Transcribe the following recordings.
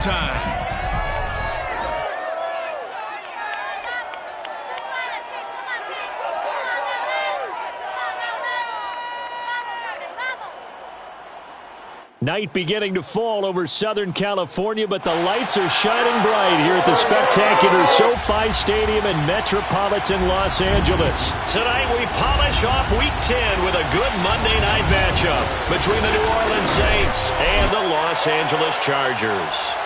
Time. Night beginning to fall over Southern California, but the lights are shining bright here at the spectacular SoFi Stadium in metropolitan Los Angeles. Tonight we polish off Week 10 with a good Monday night matchup between the New Orleans Saints and the Los Angeles Chargers.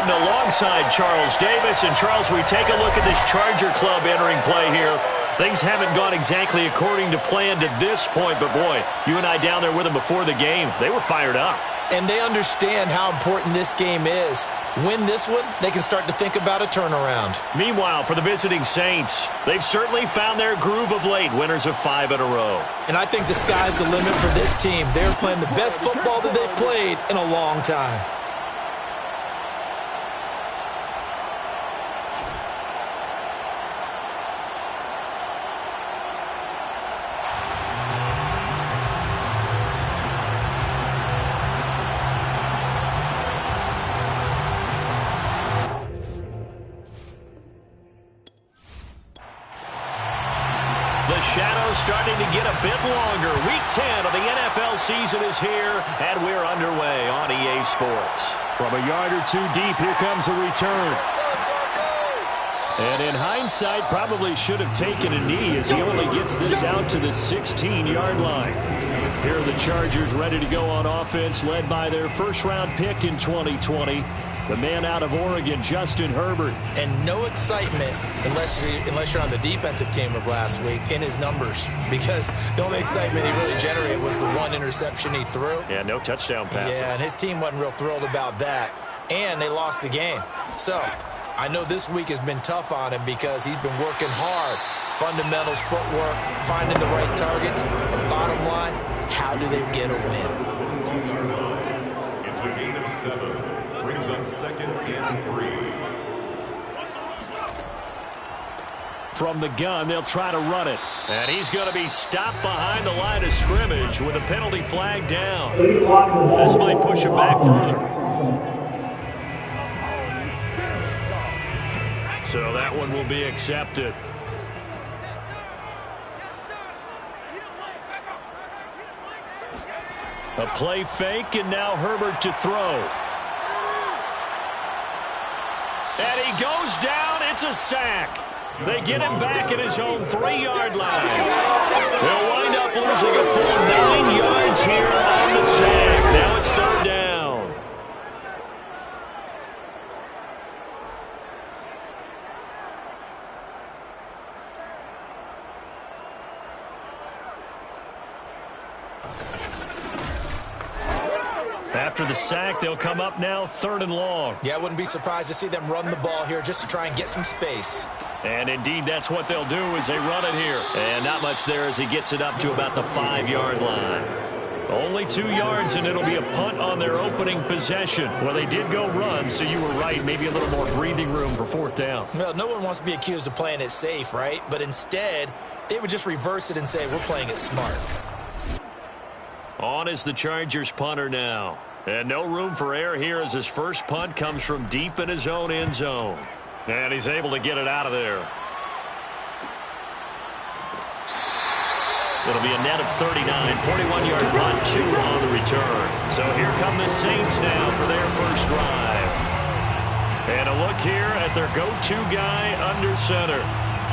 Alongside Charles Davis. And Charles, we take a look at this Charger club entering play here. Things haven't gone exactly according to plan to this point, but boy, you and I down there with them before the game, they were fired up. And they understand how important this game is. Win this one, they can start to think about a turnaround. Meanwhile, for the visiting Saints, they've certainly found their groove of late, winners of 5 in a row. And I think the sky's the limit for this team. They're playing the best football that they've played in a long time. The shadow's starting to get a bit longer. Week 10 of the NFL season is here, and we're underway on EA Sports. From a yard or two deep, here comes a return. And in hindsight, probably should have taken a knee as he only gets this out to the 16-yard line. Here are the Chargers ready to go on offense, led by their first-round pick in 2020. The man out of Oregon, Justin Herbert. And no excitement unless you're on the defensive team of last week in his numbers, because the only excitement he really generated was the one interception he threw. Yeah, no touchdown passes. Yeah, and his team wasn't real thrilled about that. And they lost the game. So I know this week has been tough on him because he's been working hard. Fundamentals, footwork, finding the right targets. And bottom line, how do they get a win? It's a gain of 7. Brings up 2nd and 3. From the gun, they'll try to run it. And he's going to be stopped behind the line of scrimmage with a penalty flag down. This might push him back further. So that one will be accepted. A play fake, and now Herbert to throw. And he goes down. It's a sack. They get him back at his own 3-yard line. They'll wind up losing a full 9 yards here on the sack. Now it's 3rd down. After the sack, they'll come up now 3rd and long. Yeah, I wouldn't be surprised to see them run the ball here just to try and get some space. And indeed, that's what they'll do as they run it here. And not much there as he gets it up to about the 5-yard line. Only 2 yards, and it'll be a punt on their opening possession. Well, they did go run, so you were right. Maybe a little more breathing room for 4th down. Well, no one wants to be accused of playing it safe, right? But instead, they would just reverse it and say, we're playing it smart. On is the Chargers punter now. And no room for error here as his first punt comes from deep in his own end zone. And he's able to get it out of there. It'll be a net of 39, 41-yard punt, 2 on the return. So here come the Saints now for their first drive. And a look here at their go-to guy under center.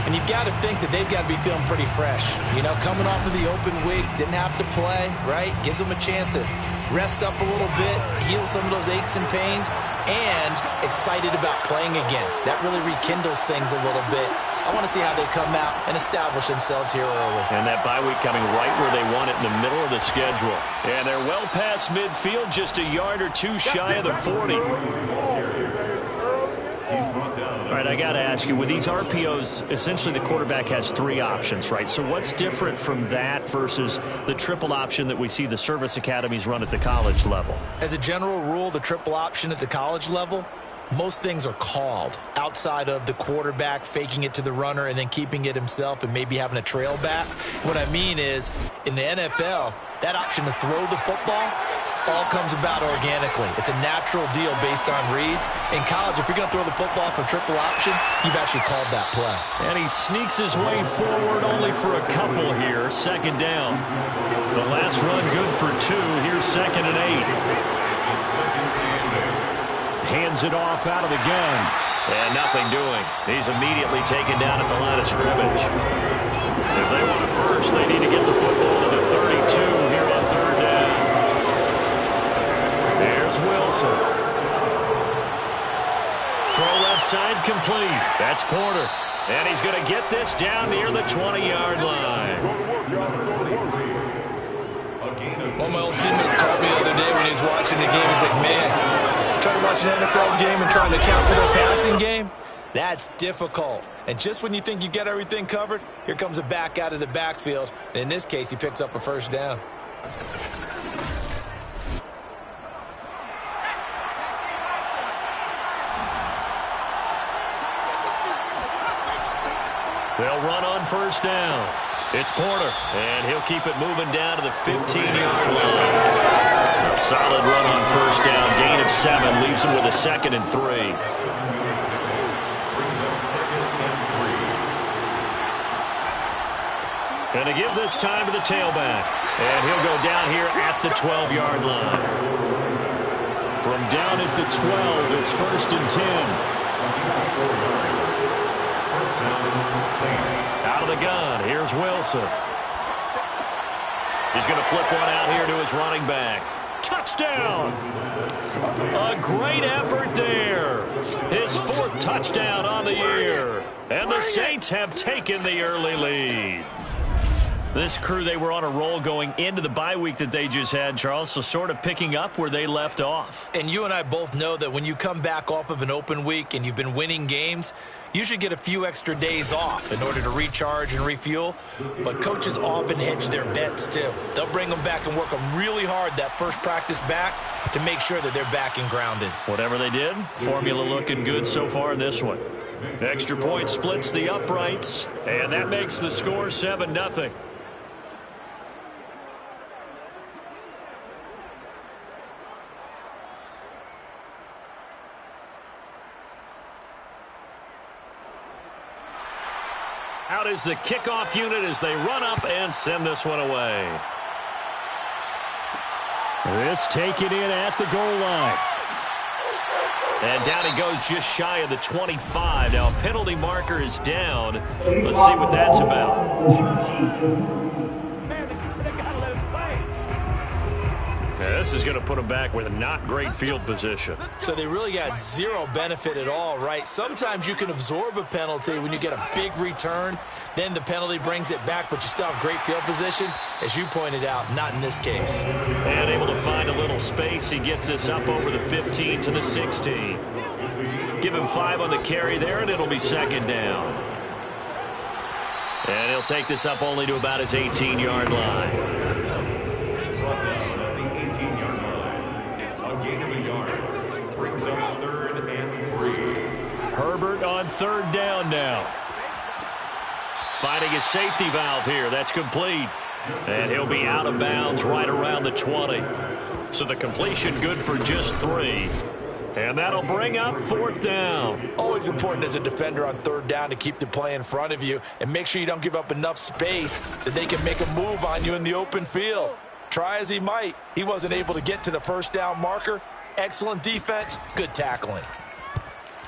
And you've got to think that they've got to be feeling pretty fresh. You know, coming off of the open week, didn't have to play, right? Gives them a chance to rest up a little bit, heal some of those aches and pains, and excited about playing again. That really rekindles things a little bit. I want to see how they come out and establish themselves here early. And that bye week coming right where they want it in the middle of the schedule. And they're well past midfield, just a yard or two shy of the 40. All right, I got to ask you, with these RPOs, essentially the quarterback has 3 options, right? So what's different from that versus the triple option that we see the service academies run at the college level? As a general rule, the triple option at the college level, most things are called outside of the quarterback faking it to the runner and then keeping it himself and maybe having a trail back. What I mean is, in the NFL, that option to throw the football all comes about organically. It's a natural deal based on reads. In college, if you're going to throw the football for triple option, you've actually called that play. And he sneaks his way forward only for a couple here. Second down. The last run good for 2. Here's 2nd and 8. Hands it off out of the gun. And nothing doing. He's immediately taken down at the line of scrimmage. If they want it first, they need to get the football to the 32 here on 3rd down. There's Wilson. Throw left side complete. That's Porter. And he's going to get this down near the 20-yard line. One of my old teammates called me the other day when he was watching the game. He's like, man, trying to watch an NFL game and trying to account for their passing game? That's difficult. And just when you think you get everything covered, here comes a back out of the backfield. And in this case, he picks up a first down. They'll run on first down. It's Porter, and he'll keep it moving down to the 15-yard line. A solid run on first down. Gain of 7 leaves him with a 2nd and 3. And to give this time to the tailback. And he'll go down here at the 12-yard line. From down at the 12, it's 1st and 10. Out of the gun, here's Wilson. He's going to flip one out here to his running back. Touchdown! A great effort there. His 4th touchdown on the year. And the Saints have taken the early lead. This crew, they were on a roll going into the bye week that they just had, Charles, so sort of picking up where they left off. And you and I both know that when you come back off of an open week and you've been winning games, you should get a few extra days off in order to recharge and refuel. But coaches often hedge their bets, too. They'll bring them back and work them really hard that first practice back to make sure that they're back and grounded. Whatever they did, formula looking good so far in this one. Extra point splits the uprights, and that makes the score 7-0. Out is the kickoff unit as they run up and send this one away. This taken in at the goal line. And down he goes just shy of the 25. Now a penalty marker is down. Let's see what that's about. Yeah, this is going to put him back with a not great field position. So they really got zero benefit at all, right? Sometimes you can absorb a penalty when you get a big return. Then the penalty brings it back, but you still have great field position. As you pointed out, not in this case. And able to find a little space. He gets us up over the 15 to the 16. Give him 5 on the carry there, and it'll be 2nd down. And he'll take this up only to about his 18-yard line. Herbert on 3rd down now. Finding his safety valve here. That's complete. And he'll be out of bounds right around the 20. So the completion good for just 3. And that'll bring up 4th down. Always important as a defender on 3rd down to keep the play in front of you and make sure you don't give up enough space that they can make a move on you in the open field. Try as he might, he wasn't able to get to the 1st down marker. Excellent defense, good tackling.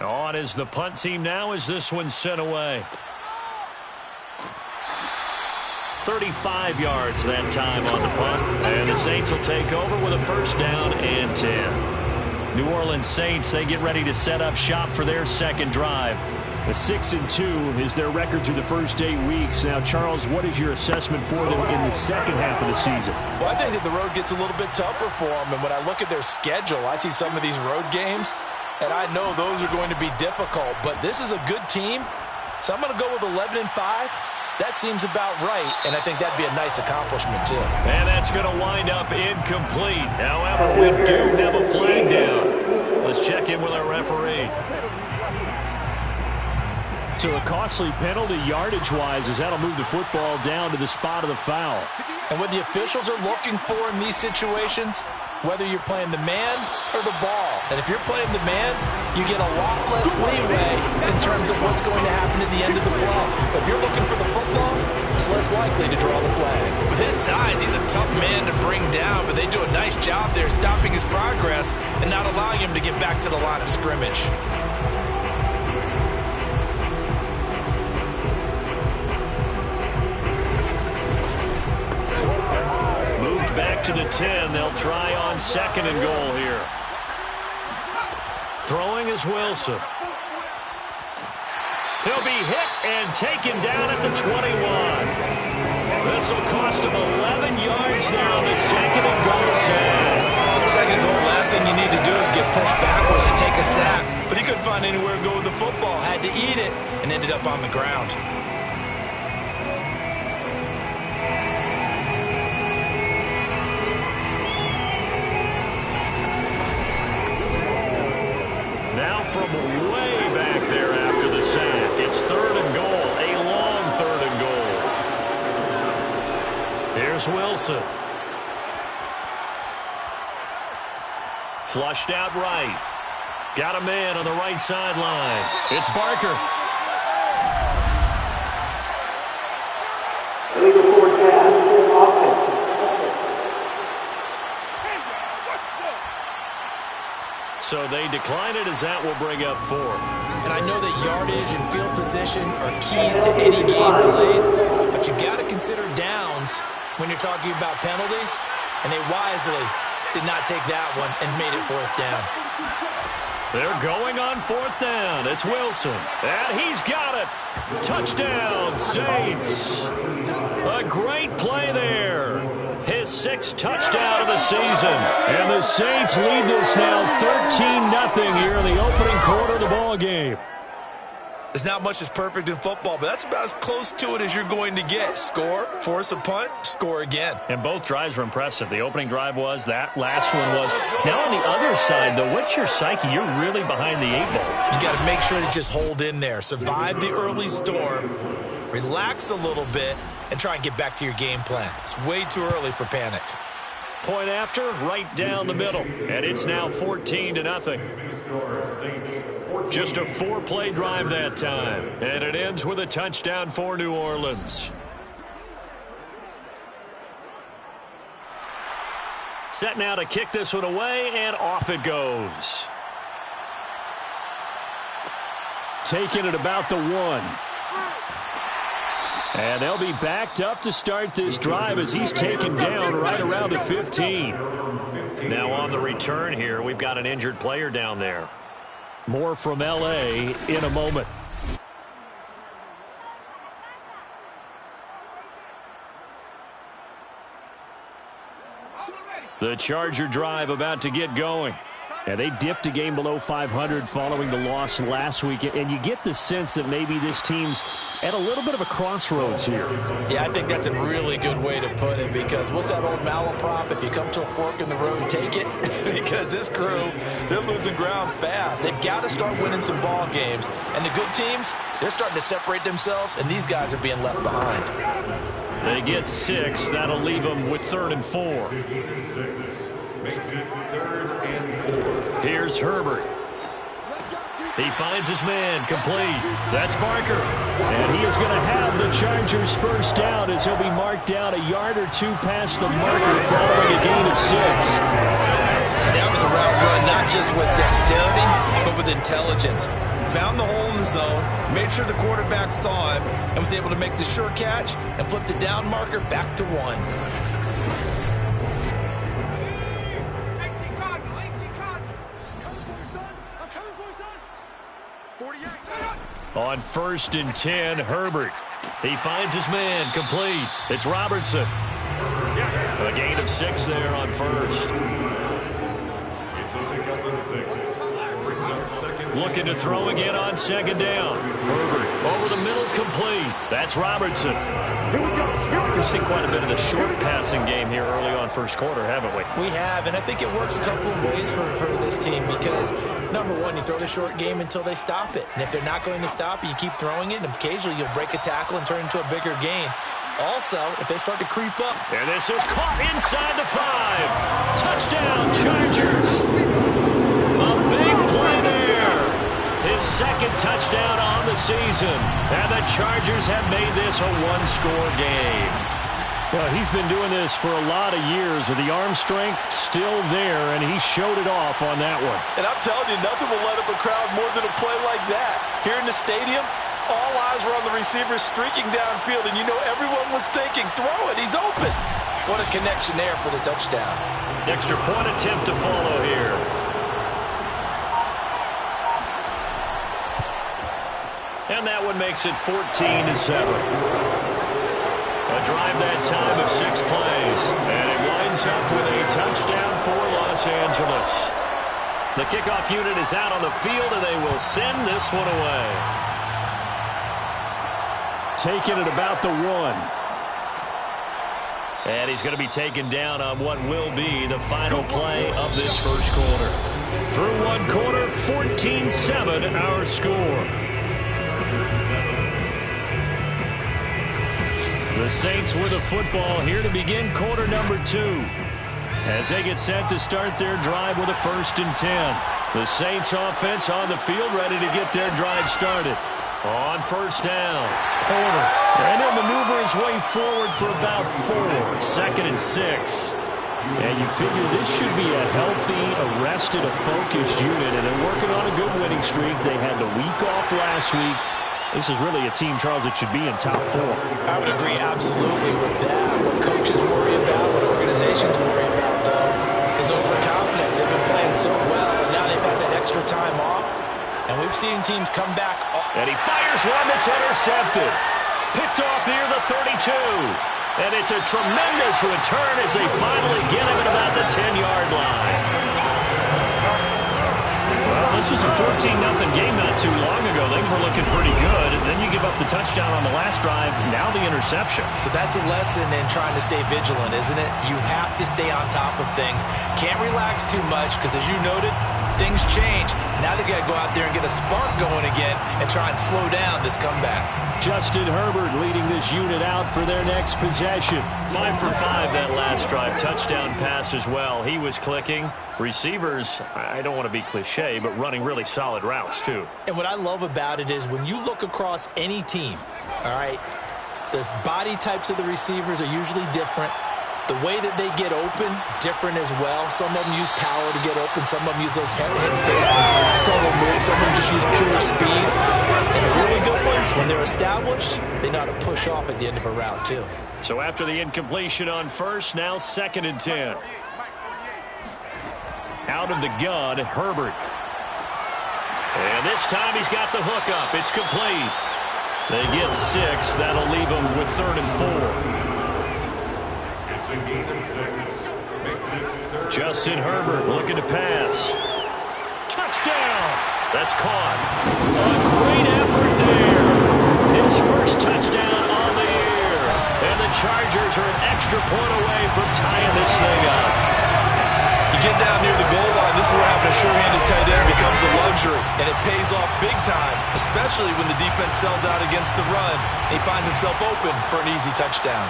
On is the punt team now as this one's sent away. 35 yards that time on the punt. And the Saints will take over with a 1st down and 10. New Orleans Saints, they get ready to set up shop for their 2nd drive. A 6-2 is their record through the first 8 weeks. Now, Charles, what is your assessment for them in the second half of the season? Well, I think that the road gets a little bit tougher for them. And when I look at their schedule, I see some of these road games, and I know those are going to be difficult. But this is a good team, so I'm going to go with 11-5. That seems about right, and I think that'd be a nice accomplishment, too. And that's going to wind up incomplete. However, we do have a flag down. Let's check in with our referee. So a costly penalty yardage-wise as that'll move the football down to the spot of the foul. And what the officials are looking for in these situations, whether you're playing the man or the ball. And if you're playing the man, you get a lot less leeway in terms of what's going to happen at the end of the play. But if you're looking for the football, it's less likely to draw the flag. With his size, he's a tough man to bring down, but they do a nice job there stopping his progress and not allowing him to get back to the line of scrimmage. Back to the 10. They'll try on 2nd and goal here. Throwing is Wilson. He'll be hit and taken down at the 21. This will cost him 11 yards now on the 2nd and goal set. 2nd goal, last thing you need to do is get pushed backwards to take a sack. But he couldn't find anywhere to go with the football. Had to eat it and ended up on the ground. From way back there after the sack. It's 3rd and goal, a long 3rd and goal. Here's Wilson. Flushed out right. Got a man on the right sideline. It's Barker. Illegal forward pass, offense. So they decline it as that will bring up 4th. And I know that yardage and field position are keys to any game played, but you've got to consider downs when you're talking about penalties, and they wisely did not take that one and made it 4th down. They're going on 4th down. It's Wilson, and he's got it. Touchdown, Saints. A great play there. His 6th touchdown of the season. And the Saints lead this now 13-0 here in the opening quarter of the ball game. There's not much that's perfect in football, but that's about as close to it as you're going to get. Score, force a punt, score again. And both drives were impressive. The opening drive was, that last one was. Now on the other side, though, what's your psyche? You're really behind the 8 ball. You got to make sure to just hold in there. Survive the early storm, relax a little bit, and try and get back to your game plan. It's way too early for panic. Point after, right down the middle. And it's now 14-0. Just a 4-play drive that time. And it ends with a touchdown for New Orleans. Set now to kick this one away, and off it goes. Taking it about the 1. And they'll be backed up to start this drive as he's taken down right around the 15. Now on the return here, we've got an injured player down there. More from L.A. in a moment. The Charger drive about to get going. And they dipped a game below 500 following the loss last week. And you get the sense that maybe this team's at a little bit of a crossroads here. Yeah, I think that's a really good way to put it, because what's that old malaprop? If you come to a fork in the road, take it. Because this crew, they're losing ground fast. They've got to start winning some ball games. And the good teams, they're starting to separate themselves, and these guys are being left behind. They get 6. That'll leave them with 3rd and 4. Here's Herbert. He finds his man, complete. That's Barker. And he is going to have the Chargers first down as he'll be marked down a yard or 2 past the marker following a gain of 6. That was a route run, not just with dexterity, but with intelligence. Found the hole in the zone, made sure the quarterback saw him, and was able to make the sure catch and flip the down marker back to 1. On 1st and 10, Herbert. He finds his man, complete. It's Robertson. A gain of 6 there on 1st. It's a pick up of 6. Brings up second. Looking to throw again on second down. Herbert over the middle, complete. That's Robertson. We've seen quite a bit of the short passing game here early on first quarter, haven't we? We have, and I think it works a couple of ways for this team because, number one, you throw the short game until they stop it. And if they're not going to stop it, you keep throwing it, and occasionally you'll break a tackle and turn it into a bigger gain. Also, if they start to creep up. And this is caught inside the 5. Touchdown, Chargers. A big play there. His second touchdown on the season. And the Chargers have made this a one-score game. Well, he's been doing this for a lot of years with the arm strength still there, and he showed it off on that one. And I'm telling you, nothing will light up a crowd more than a play like that. Here in the stadium, all eyes were on the receiver streaking downfield, and you know everyone was thinking, throw it, he's open. What a connection there for the touchdown. Extra point attempt to follow here. And that one makes it 14-7. A drive that time of 6 plays. And it winds up with a touchdown for Los Angeles. The kickoff unit is out on the field, and they will send this one away. Taking it about the 1. And he's going to be taken down on what will be the final play of this first quarter. Through one quarter, 14-7 our score. The Saints with the football here to begin quarter number 2. As they get set to start their drive with a 1st and 10. The Saints offense on the field ready to get their drive started. On 1st down, Porter. And he'll maneuver his way forward for about 4. 2nd and 6. And you figure this should be a healthy, arrested, a focused unit. And they're working on a good winning streak. They had the week off last week. This is really a team, Charles, that should be in top 4. I would agree absolutely with that. What coaches worry about, what organizations worry about, though, is overconfidence. They've been playing so well, but now they've had that extra time off. And we've seen teams come back. And he fires one that's intercepted. Picked off near the 32. And it's a tremendous return as they finally get him at about the 10-yard line. Well, this was a 14-0 game not too long ago. Things were looking pretty good. And then you give up the touchdown on the last drive. Now the interception. So that's a lesson in trying to stay vigilant, isn't it? You have to stay on top of things. Can't relax too much because, as you noted, things change. Now they got to go out there and get a spark going again and try and slow down this comeback. Justin Herbert leading this unit out for their next possession. 5 for 5 that last drive. Touchdown pass as well. He was clicking. Receivers, I don't want to be cliche, but running really solid routes too. And what I love about it is when you look across any team, all right, the body types of the receivers are usually different. The way that they get open, different as well. Some of them use power to get open. Some of them use those head fakes and subtle moves. Some of them just use pure speed. And the really good ones, when they're established, they know how to push off at the end of a route, too. So after the incompletion on 1st, now 2nd and 10. Out of the gun, Herbert. And this time he's got the hook up. It's complete. They get 6. That'll leave them with 3rd and 4. A gain of 6. Makes it 3rd. Justin Herbert looking to pass. Touchdown! That's caught. A great effort there. His first touchdown on the year. And the Chargers are an extra point away from tying this thing up. You get down near the goal line, this is where having a sure-handed tight end becomes a luxury. And it pays off big time, especially when the defense sells out against the run. He finds himself open for an easy touchdown.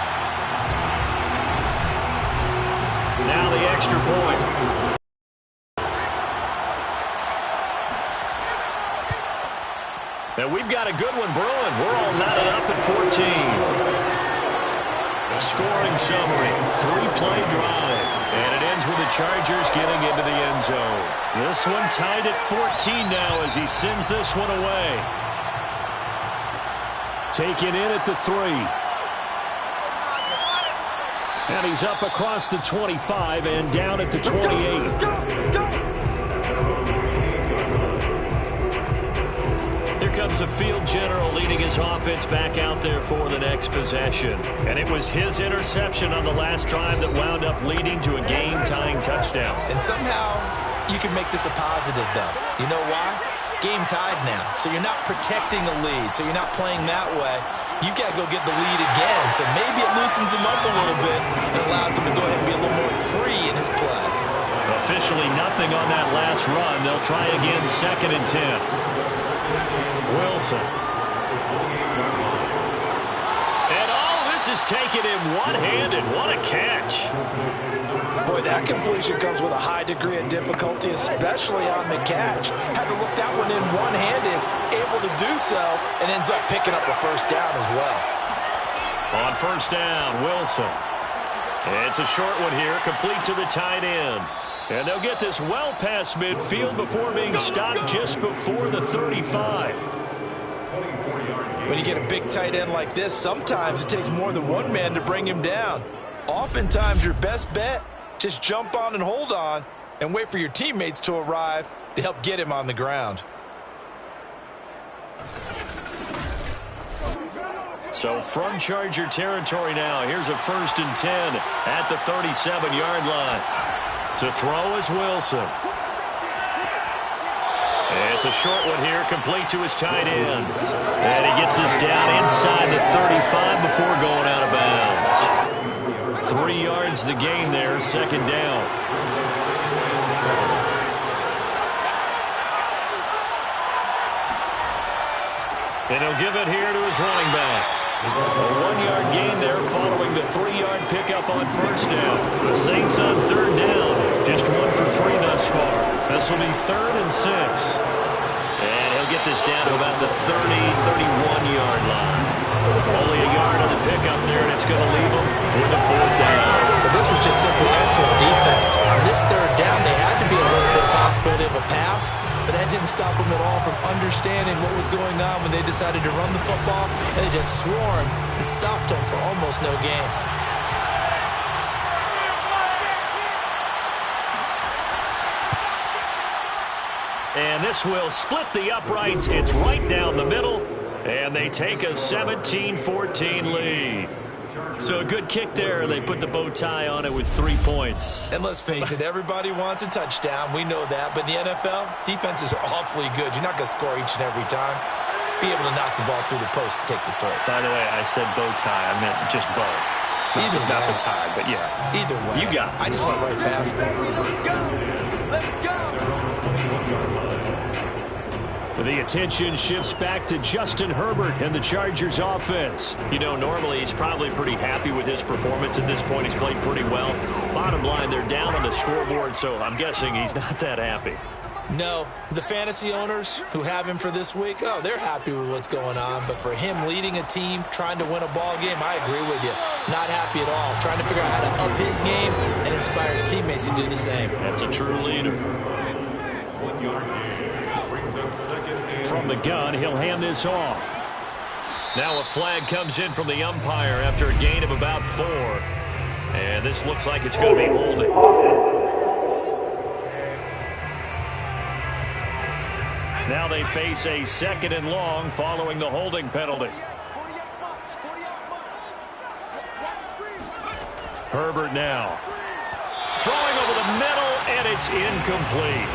Now the extra point. And we've got a good one brewing. We're all knotted up at 14. Scoring summary, 3-play drive. And it ends with the Chargers getting into the end zone. This one tied at 14 now as he sends this one away. Taken in at the 3. And he's up across the 25 and down at the 28. Let's go. Here comes the field general leading his offense back out there for the next possession. And it was his interception on the last drive that wound up leading to a game-tying touchdown. And somehow You can make this a positive, though. You know why? Game tied now, so you're not protecting a lead, so you're not playing that way. You've got to go get the lead again, so maybe it loosens him up a little bit and allows him to go ahead and be a little more free in his play. Officially nothing on that last run. They'll try again, 2nd and 10. Wilson. And this is taken in one-handed. What a catch. Boy, that completion comes with a high degree of difficulty, especially on the catch. Had to look that one in one-handed, able to do so, and ends up picking up a first down as well. On first down, Wilson. It's a short one here, complete to the tight end. And they'll get this well past midfield before being stopped just before the 35. When you get a big tight end like this, sometimes it takes more than one man to bring him down. Oftentimes, your best bet, just jump on and hold on and wait for your teammates to arrive to help get him on the ground. So from Charger territory now, here's a 1st and 10 at the 37-yard line. To throw is Wilson. It's a short one here, complete to his tight end. And he gets this down inside the 35 before going out of bounds. 3 yards the gain there, 2nd down. And he'll give it here to his running back. A 1-yard gain there following the 3-yard pickup on first down. The Saints on 3rd down. Just 1 for 3 thus far. This will be 3rd and 6. And he'll get this down to about the 31-yard line. Only a yard on the pickup there, and it's going to leave him with a 4th down. But this was just simply excellent defense. On this 3rd down, they had to be alert for the possibility of a pass, but that didn't stop them at all from understanding what was going on when they decided to run the football, and they just swarmed and stopped them for almost no gain. And this will split the uprights. It's right down the middle, and they take a 17-14 lead. So a good kick there. They put the bow tie on it with 3 points. And let's face it, everybody wants a touchdown. We know that. But in the NFL, defenses are awfully good. You're not going to score each and every time. Be able to knock the ball through the post and take the throw. By the way, I said bow tie. I meant just bow. Not the tie, but yeah. Either way. You got it. I just went right past it. Let's go! Let's go! The attention shifts back to Justin Herbert and the Chargers offense. You know, normally he's probably pretty happy with his performance at this point. He's played pretty well. Bottom line, they're down on the scoreboard, so I'm guessing he's not that happy. No, the fantasy owners who have him for this week, they're happy with what's going on. But for him leading a team, trying to win a ball game, I agree with you. Not happy at all. Trying to figure out how to up his game and inspire his teammates to do the same. That's a true leader. 1-yard gain. Brings up 2nd and From the gun, he'll hand this off. Now a flag comes in from the umpire after a gain of about 4. And this looks like it's going to be holding. Now they face a 2nd and long following the holding penalty. Herbert now. Throwing over the middle, and it's incomplete.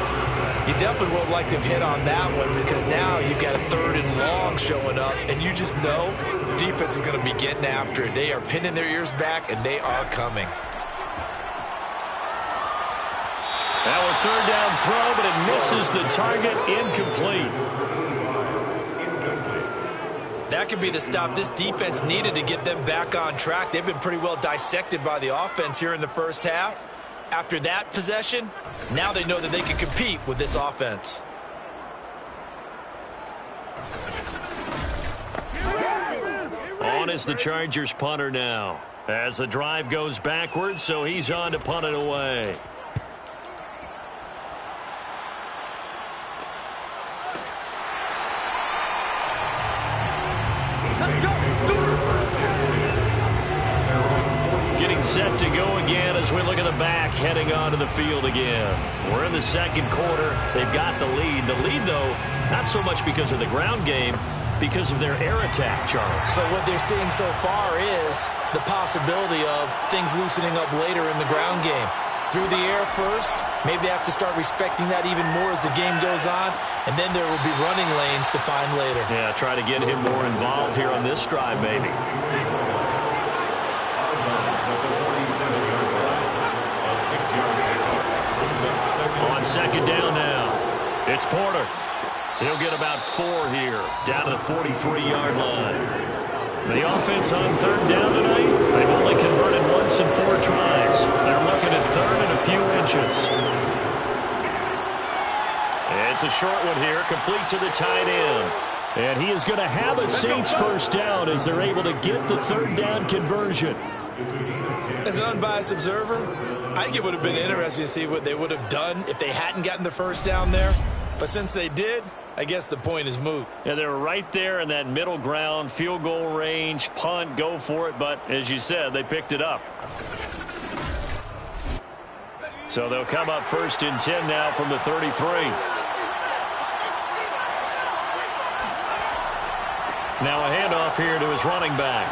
You definitely would like to have hit on that one because now you've got a 3rd and long showing up, and you just know the defense is going to be getting after it. They are pinning their ears back, and they are coming. Now a 3rd down throw, but it misses the target. Incomplete. That could be the stop this defense needed to get them back on track. They've been pretty well dissected by the offense here in the first half. After that possession, now they know that they can compete with this offense. On is the Chargers punter now. As the drive goes backwards, so he's on to punt it away. Getting set to go again as we look at the back heading onto the field again. We're in the 2nd quarter. They've got the lead. The lead, though, not so much because of the ground game, because of their air attack, Charles. So what they're seeing so far is the possibility of things loosening up later in the ground game. through the air first. Maybe they have to start respecting that even more as the game goes on, and then there will be running lanes to find later. Yeah, try to get him more involved here on this drive, maybe. On second down now, it's Porter. He'll get about 4 here, down to the 43-yard line. The offense on third down tonight, they've only converted once in 4 tries. They're looking at third and a few inches. It's a short one here, complete to the tight end. And he is going to have a Saints first down as they're able to get the third down conversion. As an unbiased observer, I think it would have been interesting to see what they would have done if they hadn't gotten the first down there. But since they did, I guess the point is moot. Yeah, they were right there in that middle ground, field goal range, punt, go for it. But as you said, they picked it up. So they'll come up first and 10 now from the 33. Now a handoff here to his running back.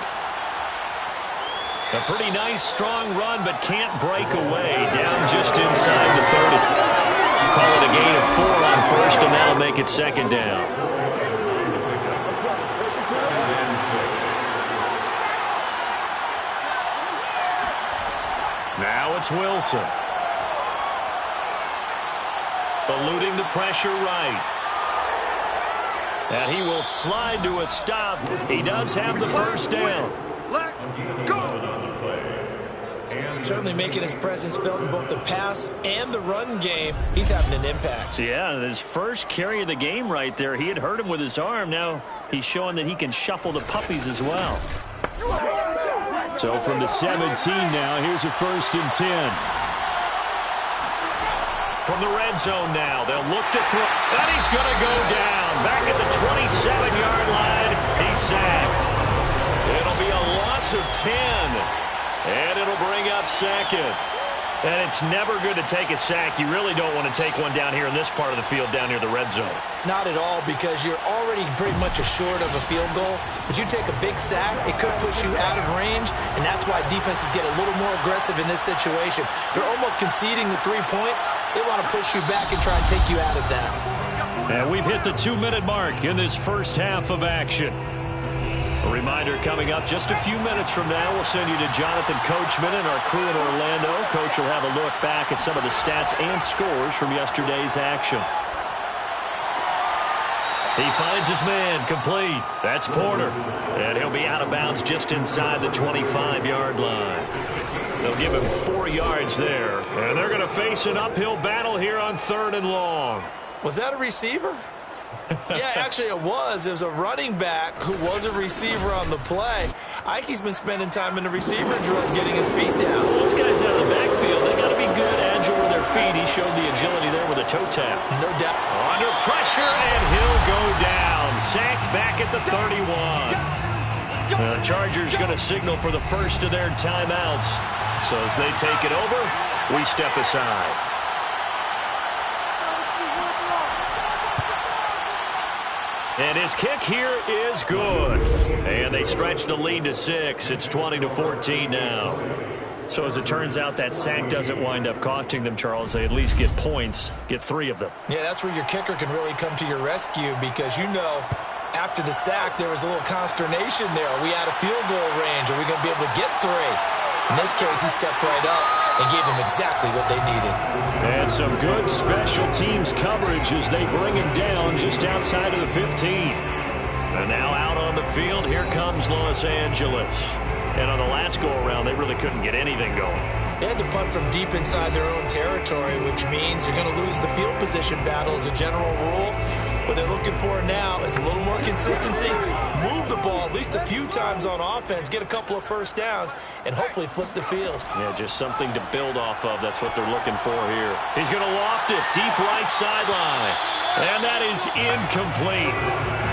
A pretty nice, strong run, but can't break away. Down just inside the 30. Call it a gain of 4 on first, and that'll make it second down. Now it's Wilson. Eluding the pressure right. And he will slide to a stop. He does have the first down. Let go. Certainly making his presence felt in both the pass and the run game. He's having an impact. Yeah, his first carry of the game right there. He had hurt him with his arm. Now he's showing that he can shuffle the puppies as well. So from the 17 now, here's a first and 10. From the red zone now, they'll look to throw. And he's going to go down. Back at the 27-yard line, he's sacked. It'll be a loss of 10. And it'll bring up second. And it's never good to take a sack. You really don't want to take one down here in this part of the field, down near the red zone. Not at all, because you're already pretty much assured of a field goal. But you take a big sack, it could push you out of range, and that's why defenses get a little more aggressive in this situation. They're almost conceding the 3 points. They want to push you back and try and take you out of that. And we've hit the 2-minute mark in this first half of action. A reminder coming up just a few minutes from now, we'll send you to Jonathan Coachman and our crew in Orlando. Coach will have a look back at some of the stats and scores from yesterday's action. He finds his man complete. That's Porter. And he'll be out of bounds just inside the 25-yard line. They'll give him 4 yards there. And they're going to face an uphill battle here on 3rd and long. Was that a receiver? Yeah, actually it was. It was a running back who was a receiver on the play. Ike's been spending time in the receiver drills getting his feet down. Those guys out of the backfield, they got to be good, agile with their feet. He showed the agility there with a toe tap. No doubt. Under pressure, and he'll go down. Sacked back at the 31. The Chargers going to signal for the first of their timeouts. So as they take it over, we step aside. And his kick here is good. And they stretch the lead to 6. It's 20-14 now. So as it turns out, that sack doesn't wind up costing them, Charles. They at least get points, get 3 of them. Yeah, that's where your kicker can really come to your rescue, because you know after the sack there was a little consternation there. Are we out of field goal range? Are we going to be able to get 3? In this case, he stepped right up and gave them exactly what they needed. And some good special teams coverage as they bring him down just outside of the 15. And now out on the field, here comes Los Angeles. And on the last go-around, they really couldn't get anything going. They had to punt from deep inside their own territory, which means you're going to lose the field position battle as a general rule. What they're looking for now is a little more consistency, move the ball at least a few times on offense, get a couple of first downs, and hopefully flip the field. Yeah, just something to build off of. That's what they're looking for here. He's going to loft it, deep right sideline. And that is incomplete.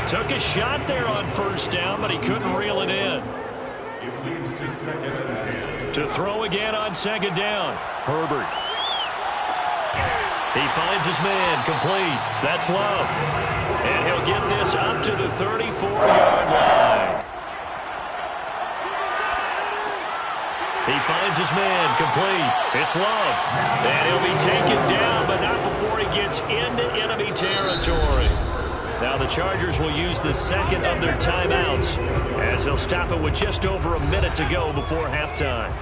Took a shot there on first down, but he couldn't reel it in. It leads to 2nd and 10. To throw again on 2nd down. Herbert. He finds his man complete. That's Love. And he'll get this up to the 34-yard line. He finds his man, complete. It's Love. And he'll be taken down, but not before he gets into enemy territory. Now the Chargers will use the second of their timeouts as they'll stop it with just over a minute to go before halftime.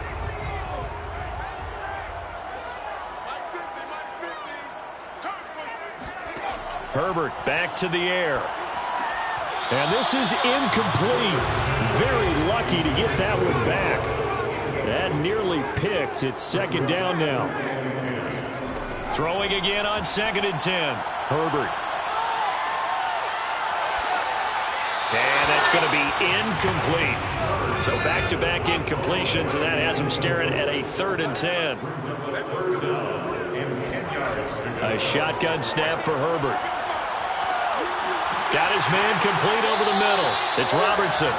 Herbert back to the air. And this is incomplete. Very lucky to get that one back. That nearly picked. It's second down now. Throwing again on 2nd and 10. Herbert. And that's going to be incomplete. So back-to-back incompletions, and that has him staring at a 3rd and 10. A shotgun snap for Herbert. Got his man complete over the middle. It's Robertson.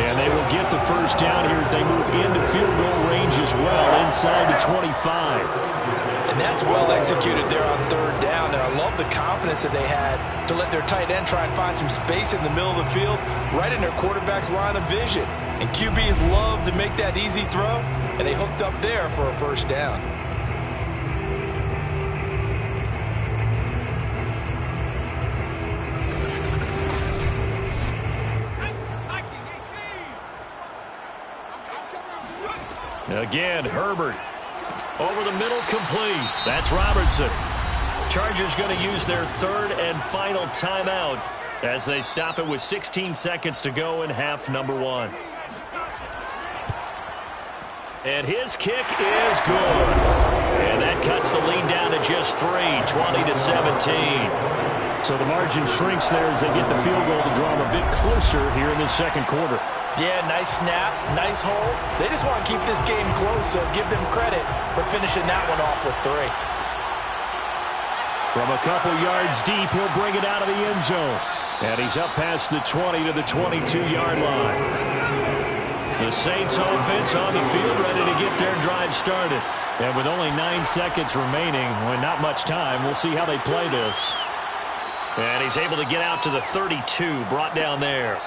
And they will get the first down here as they move into field goal range as well, inside the 25. And that's well executed there on 3rd down. And I love the confidence that they had to let their tight end try and find some space in the middle of the field, right in their quarterback's line of vision. And QBs love to make that easy throw, and they hooked up there for a first down. Again, Herbert. Over the middle, complete. That's Robertson. Chargers going to use their 3rd and final timeout as they stop it with 16 seconds to go in half number 1. And his kick is good. And that cuts the lead down to just 3, 20-17. So the margin shrinks there as they get the field goal to draw them a bit closer here in the second quarter. Yeah, nice snap, nice hold. They just want to keep this game close, so give them credit for finishing that one off with 3. From a couple yards deep, he'll bring it out of the end zone. And he's up past the 20 to the 22-yard line. The Saints offense on the field, ready to get their drive started. And with only 9 seconds remaining, with not much time, we'll see how they play this. And he's able to get out to the 32, brought down there.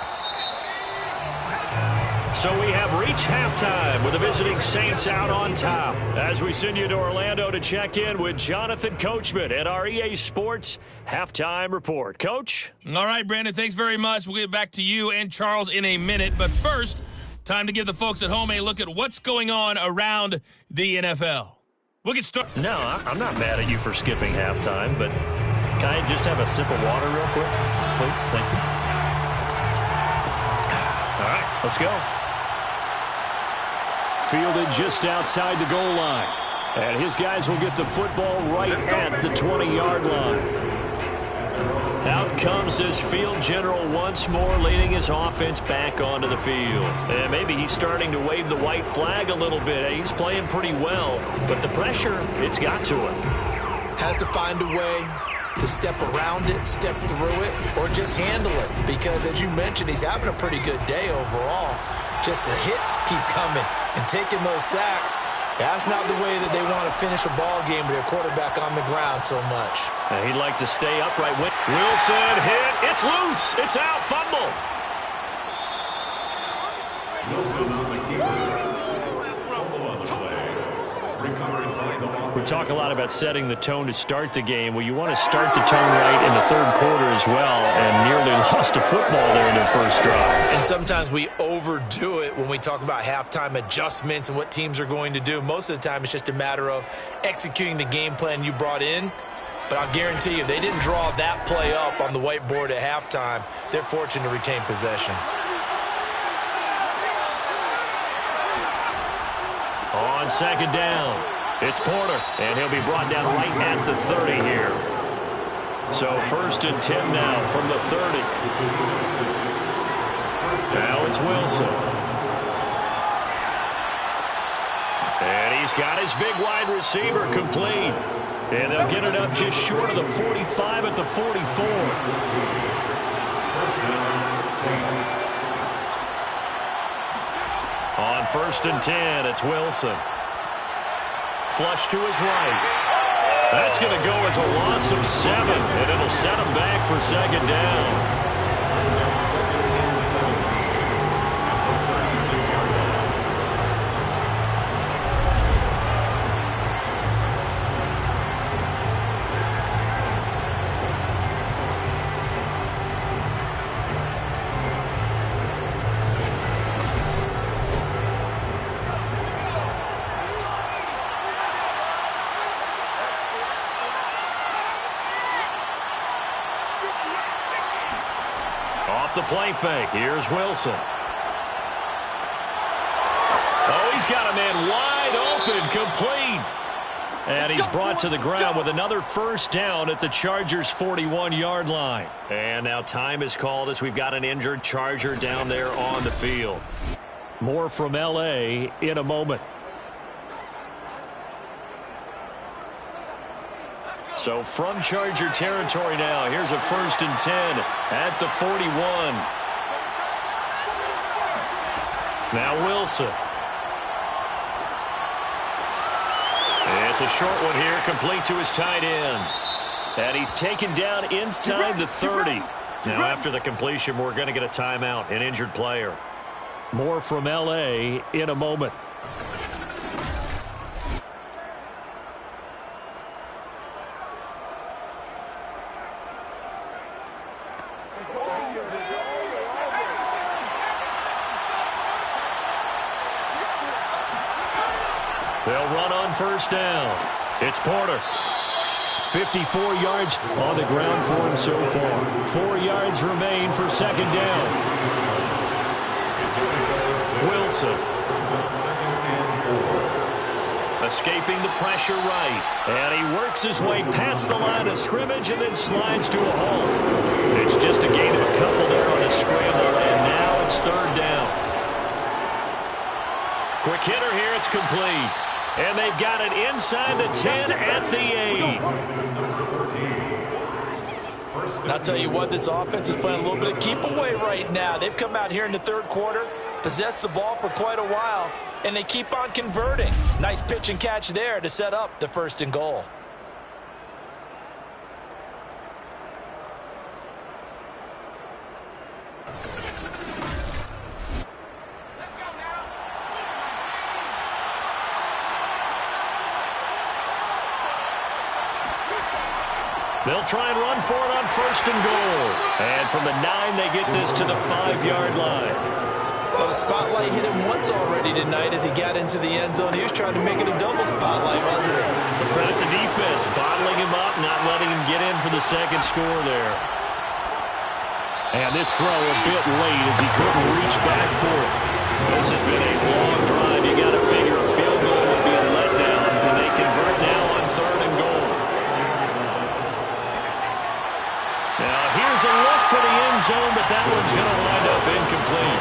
So we have reached halftime with the visiting Saints out on top. As we send you to Orlando to check in with Jonathan Coachman at our EA Sports Halftime Report. Coach? All right, Brandon, thanks very much. We'll get back to you and Charles in a minute. But first, time to give the folks at home a look at what's going on around the NFL. We'll get started. No, I'm not mad at you for skipping halftime, but can I just have a sip of water real quick, please? Thank you. All right, let's go. Fielded just outside the goal line. And his guys will get the football right at the 20-yard line. Out comes this field general once more, leading his offense back onto the field. And maybe he's starting to wave the white flag a little bit. He's playing pretty well, but the pressure, it's got to him. Has to find a way to step around it, step through it, or just handle it. Because, as you mentioned, he's having a pretty good day overall. Just the hits keep coming and taking those sacks. That's not the way that they want to finish a ball game with their quarterback on the ground so much. And he'd like to stay upright. Wilson hit. It's loose. It's out. Fumble. We talk a lot about setting the tone to start the game. Well, you want to start the tone right in the 3rd quarter as well, and nearly lost a football there in their first drive. And sometimes we overdo it when we talk about halftime adjustments and what teams are going to do. Most of the time, it's just a matter of executing the game plan you brought in. But I'll guarantee you, if they didn't draw that play up on the whiteboard at halftime, they're fortunate to retain possession. On 2nd down, it's Porter, and he'll be brought down right at the 30 here. So 1st and 10 now from the 30. Now it's Wilson. And he's got his big wide receiver complete. And they'll get it up just short of the 45 at the 44. On 1st and 10, it's Wilson. Flush to his right. That's going to go as a loss of 7, and it'll set him back for 2nd down. off the play fake. Here's Wilson. Oh, he's got a man wide open, complete. And he's brought to the ground with another first down at the Chargers' 41-yard line. And now time is called as we've got an injured Charger down there on the field. More from L.A. in a moment. So from Charger territory now, here's a 1st and 10 at the 41. Now Wilson. It's a short one here, complete to his tight end. And he's taken down inside the 30. Now after the completion, we're going to get a timeout, an injured player. More from L.A. in a moment. They'll run on first down. It's Porter. 54 yards on the ground for him so far. 4 yards remain for 2nd down. Wilson. Escaping the pressure right. And he works his way past the line of scrimmage and then slides to a hole. It's just a gain of a couple there on a scramble, and now it's 3rd down. Quick hitter here, it's complete. And they've got it inside the 10 at the 8. I'll tell you what, this offense is playing a little bit of keep away right now. They've come out here in the 3rd quarter, possessed the ball for quite a while, and they keep on converting. Nice pitch and catch there to set up the 1st and goal. They'll try and run for it on 1st and goal. And from the 9, they get this to the 5-yard line. Well, the spotlight hit him once already tonight as he got into the end zone. He was trying to make it a double spotlight, wasn't he? But credit the defense, bottling him up, not letting him get in for the 2nd score there. And this throw a bit late as he couldn't reach back for it. This has been a long drive. You got to figure a field goal would be a letdown. Can they convert now on 3rd and goal? Now here's a look for the end zone, but that one's going to wind up incomplete.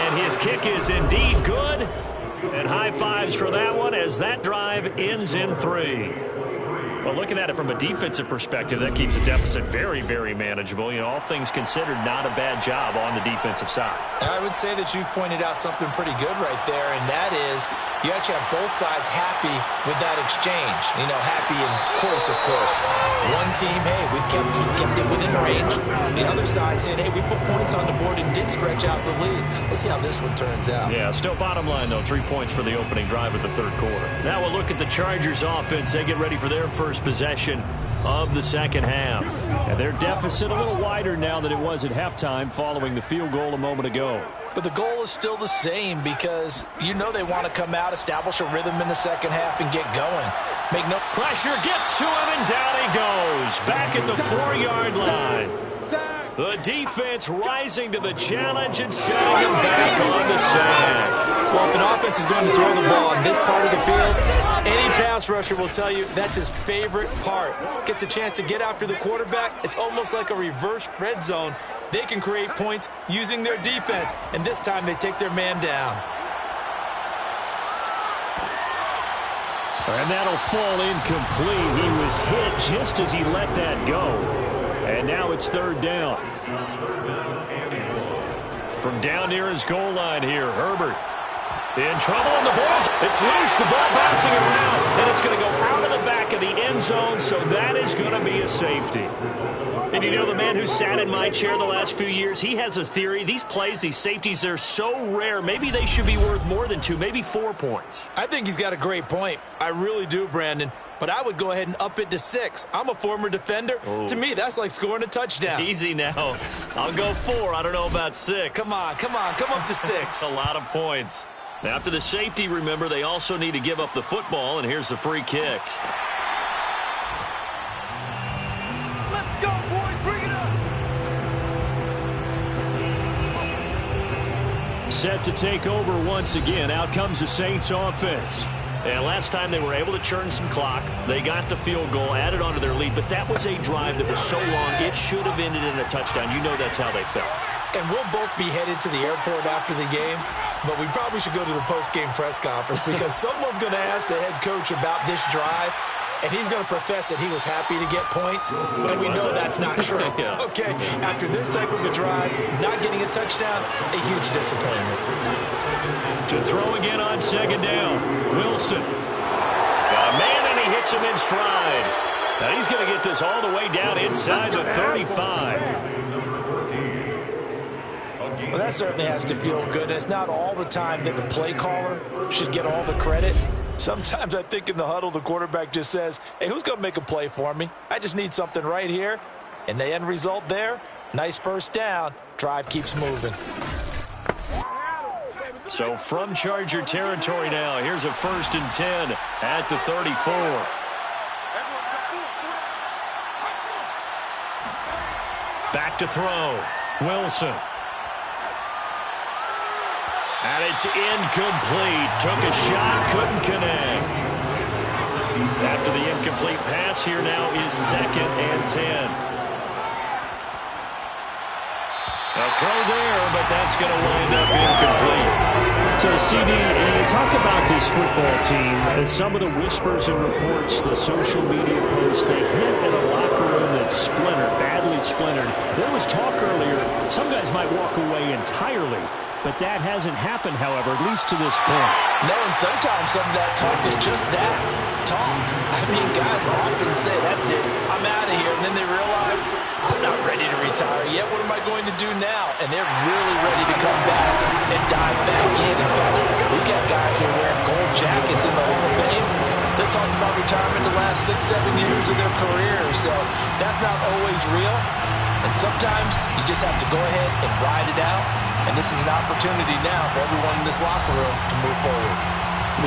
And his kick is indeed good. And high fives for that one as that drive ends in 3. Well, looking at it from a defensive perspective, that keeps the deficit very, very manageable. You know, all things considered, not a bad job on the defensive side. I would say that you've pointed out something pretty good right there, and that is you actually have both sides happy with that exchange. You know, happy in quotes, of course. One team, hey, we've kept it within range. The other side saying, hey, we put points on the board and did stretch out the lead. Let's see how this one turns out. Yeah, still bottom line, though, 3 points for the opening drive of the 3rd quarter. Now we'll look at the Chargers offense. They get ready for their first possession of the 2nd half. And their deficit a little wider now than it was at halftime following the field goal a moment ago. But the goal is still the same because you know they want to come out, establish a rhythm in the 2nd half, and get going. Make no pressure, gets to him, and down he goes. Back at the 4-yard line. The defense rising to the challenge and setting him back on the sack. Well, if an offense is going to throw the ball on this part of the field, any pass rusher will tell you that's his favorite part. Gets a chance to get after the quarterback. It's almost like a reverse red zone. They can create points using their defense, and this time they take their man down. And that'll fall incomplete. He was hit just as he let that go. And now it's 3rd down. From down near his goal line here, Herbert in trouble on the balls. It's loose, the ball bouncing around, and it's going to go out of the back of the end zone, so that is going to be a safety. And you know, the man who sat in my chair the last few years, he has a theory. These plays, these safeties, they're so rare. Maybe they should be worth more than 2, maybe 4 points. I think he's got a great point. I really do, Brandon. But I would go ahead and up it to 6. I'm a former defender. Ooh. To me, that's like scoring a touchdown. Easy now. I'll go 4. I don't know about 6. Come on. Come up to 6. A lot of points. After the safety, remember, they also need to give up the football, and here's the free kick. Let's go, boys. Bring it up. Set to take over once again. Out comes the Saints offense. And last time they were able to churn some clock. They got the field goal, added onto their lead, but that was a drive that was so long, it should have ended in a touchdown. You know that's how they felt. And we'll both be headed to the airport after the game, but we probably should go to the post-game press conference because someone's going to ask the head coach about this drive, and he's going to profess that he was happy to get points, and we know that's not true. Yeah. Okay, after this type of a drive, not getting a touchdown, a huge disappointment. To throw again on second down. Wilson. Got a man, and he hits him in stride. Now he's going to get this all the way down inside the 35. Well, that certainly has to feel good. It's not all the time that the play caller should get all the credit. Sometimes I think in the huddle, the quarterback just says, hey, who's going to make a play for me? I just need something right here. And the end result there, nice first down. Drive keeps moving. So from Charger territory now, here's a 1st and 10 at the 34. Back to throw. Wilson. And it's incomplete. Took a shot, couldn't connect. After the incomplete pass, here now is 2nd and 10. A throw there, but that's going to wind up incomplete. So, CD, you talk about this football team, some of the whispers and reports, the social media posts, they hit at a locker room that's splintered, badly splintered. There was talk earlier, some guys might walk away entirely, but that hasn't happened, however, at least to this point. No, and sometimes some of that talk is just that, talk. I mean, guys often say, that's it, I'm out of here, and then they realize, I'm not ready to retire yet. What am I going to do now? And they're really ready to come back and dive back in. In fact, we got guys who are wearing gold jackets in the Hall of Fame. They talked about retirement the last 6-7 years of their career. So that's not always real. And sometimes you just have to go ahead and ride it out. And this is an opportunity now for everyone in this locker room to move forward.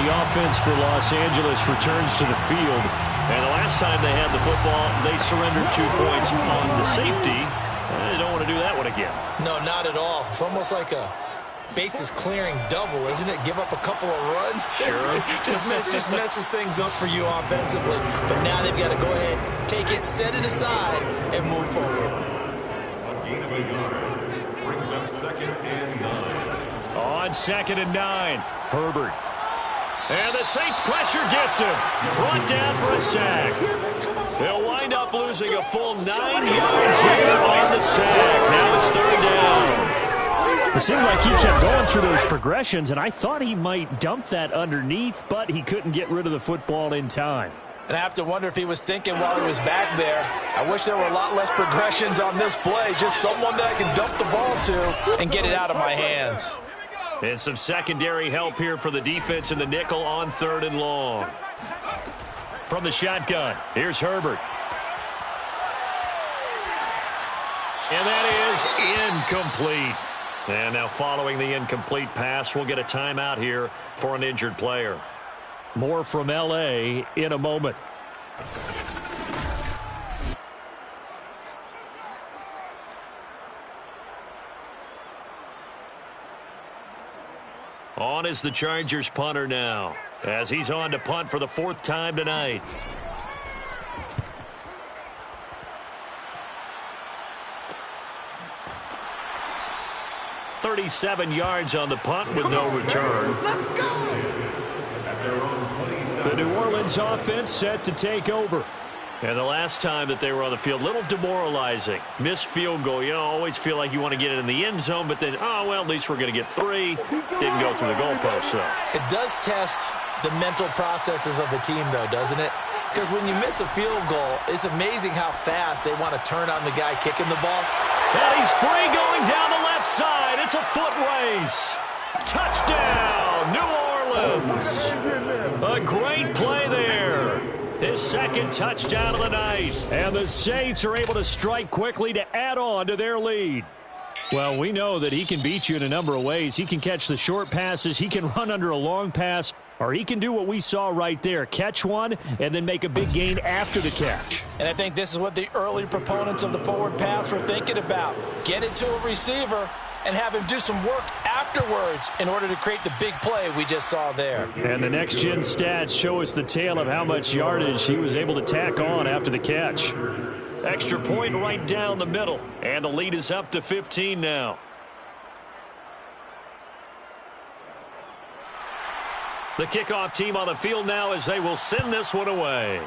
The offense for Los Angeles returns to the field. And the last time they had the football, they surrendered 2 points on the safety. They don't want to do that one again. No, not at all. It's almost like a bases clearing double, isn't it? Give up a couple of runs. Sure. just messes things up for you offensively. But now they've got to go ahead, take it, set it aside, and move forward. A gain of a yard brings up 2nd and 9. On 2nd and 9, Herbert. And the Saints pressure gets him. Brought down for a sack. They'll wind up losing a full 9 yards here on the sack. Now it's 3rd down. It seemed like he kept going through those progressions, and I thought he might dump that underneath, but he couldn't get rid of the football in time. And I have to wonder if he was thinking while he was back there, I wish there were a lot less progressions on this play. Just someone that I can dump the ball to and get it out of my hands. And some secondary help here for the defense in the nickel on 3rd and long. From the shotgun, here's Herbert. And that is incomplete. And now following the incomplete pass, we'll get a timeout here for an injured player. More from L.A. in a moment. On is the Chargers punter now, as he's on to punt for the 4th time tonight. $37 yards on the punt with no return. Let's go. The New Orleans offense set to take over. And the last time that they were on the field, little demoralizing. Missed field goal. You always feel like you want to get it in the end zone, but then, oh, well, at least we're going to get 3. Didn't go through the goalpost, so. It does test the mental processes of the team, though, doesn't it? Because when you miss a field goal, it's amazing how fast they want to turn on the guy kicking the ball. And he's free going down the left side. It's a foot race. Touchdown, New Orleans. A great play there. His 2nd touchdown of the night. And the Saints are able to strike quickly to add on to their lead. Well, we know that he can beat you in a number of ways. He can catch the short passes, he can run under a long pass, or he can do what we saw right there, catch one and then make a big gain after the catch. And I think this is what the early proponents of the forward pass were thinking about. Get it to a receiver and have him do some work afterwards in order to create the big play we just saw there. And the next-gen stats show us the tale of how much yardage he was able to tack on after the catch. Extra point right down the middle. And the lead is up to 15 now. The kickoff team on the field now as they will send this one away.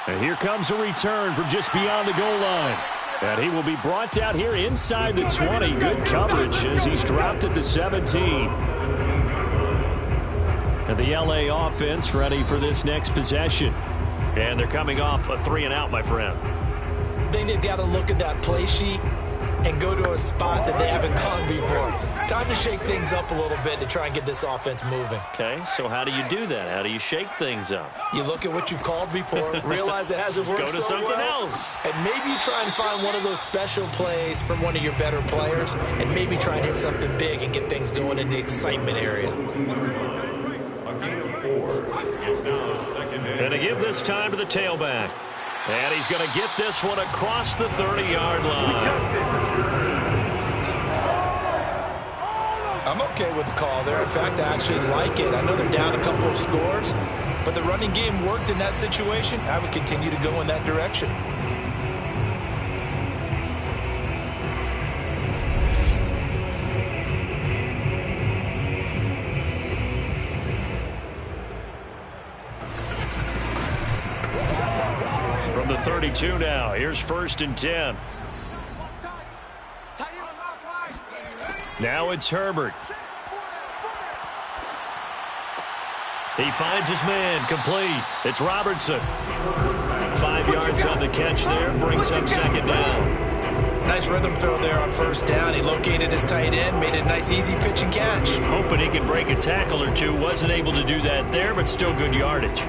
And here comes a return from just beyond the goal line. And he will be brought down here inside the 20. Good coverage as he's dropped at the 17. And the LA offense ready for this next possession. And they're coming off a 3-and-out, my friend. I think they've got to look at that play sheet and go to a spot that they haven't gone before. Time to shake things up a little bit to try and get this offense moving. Okay, so how do you do that? How do you shake things up? You look at what you've called before, realize it hasn't worked Go to so something well, else. and maybe you try and find one of those special plays from one of your better players, and maybe try and hit something big and get things going in the excitement area. And to give this time to the tailback. And he's going to get this one across the 30-yard line. I'm okay with the call there. In fact, I actually like it. I know they're down a couple of scores, but the running game worked in that situation. I would continue to go in that direction. From the 32 now, here's 1st and 10. Now it's Herbert. He finds his man, complete. It's Robertson. 5 yards on the catch there, brings up 2nd down. Nice rhythm throw there on 1st down. He located his tight end, made it a nice easy pitch and catch. Hoping he can break a tackle or two. Wasn't able to do that there, but still good yardage.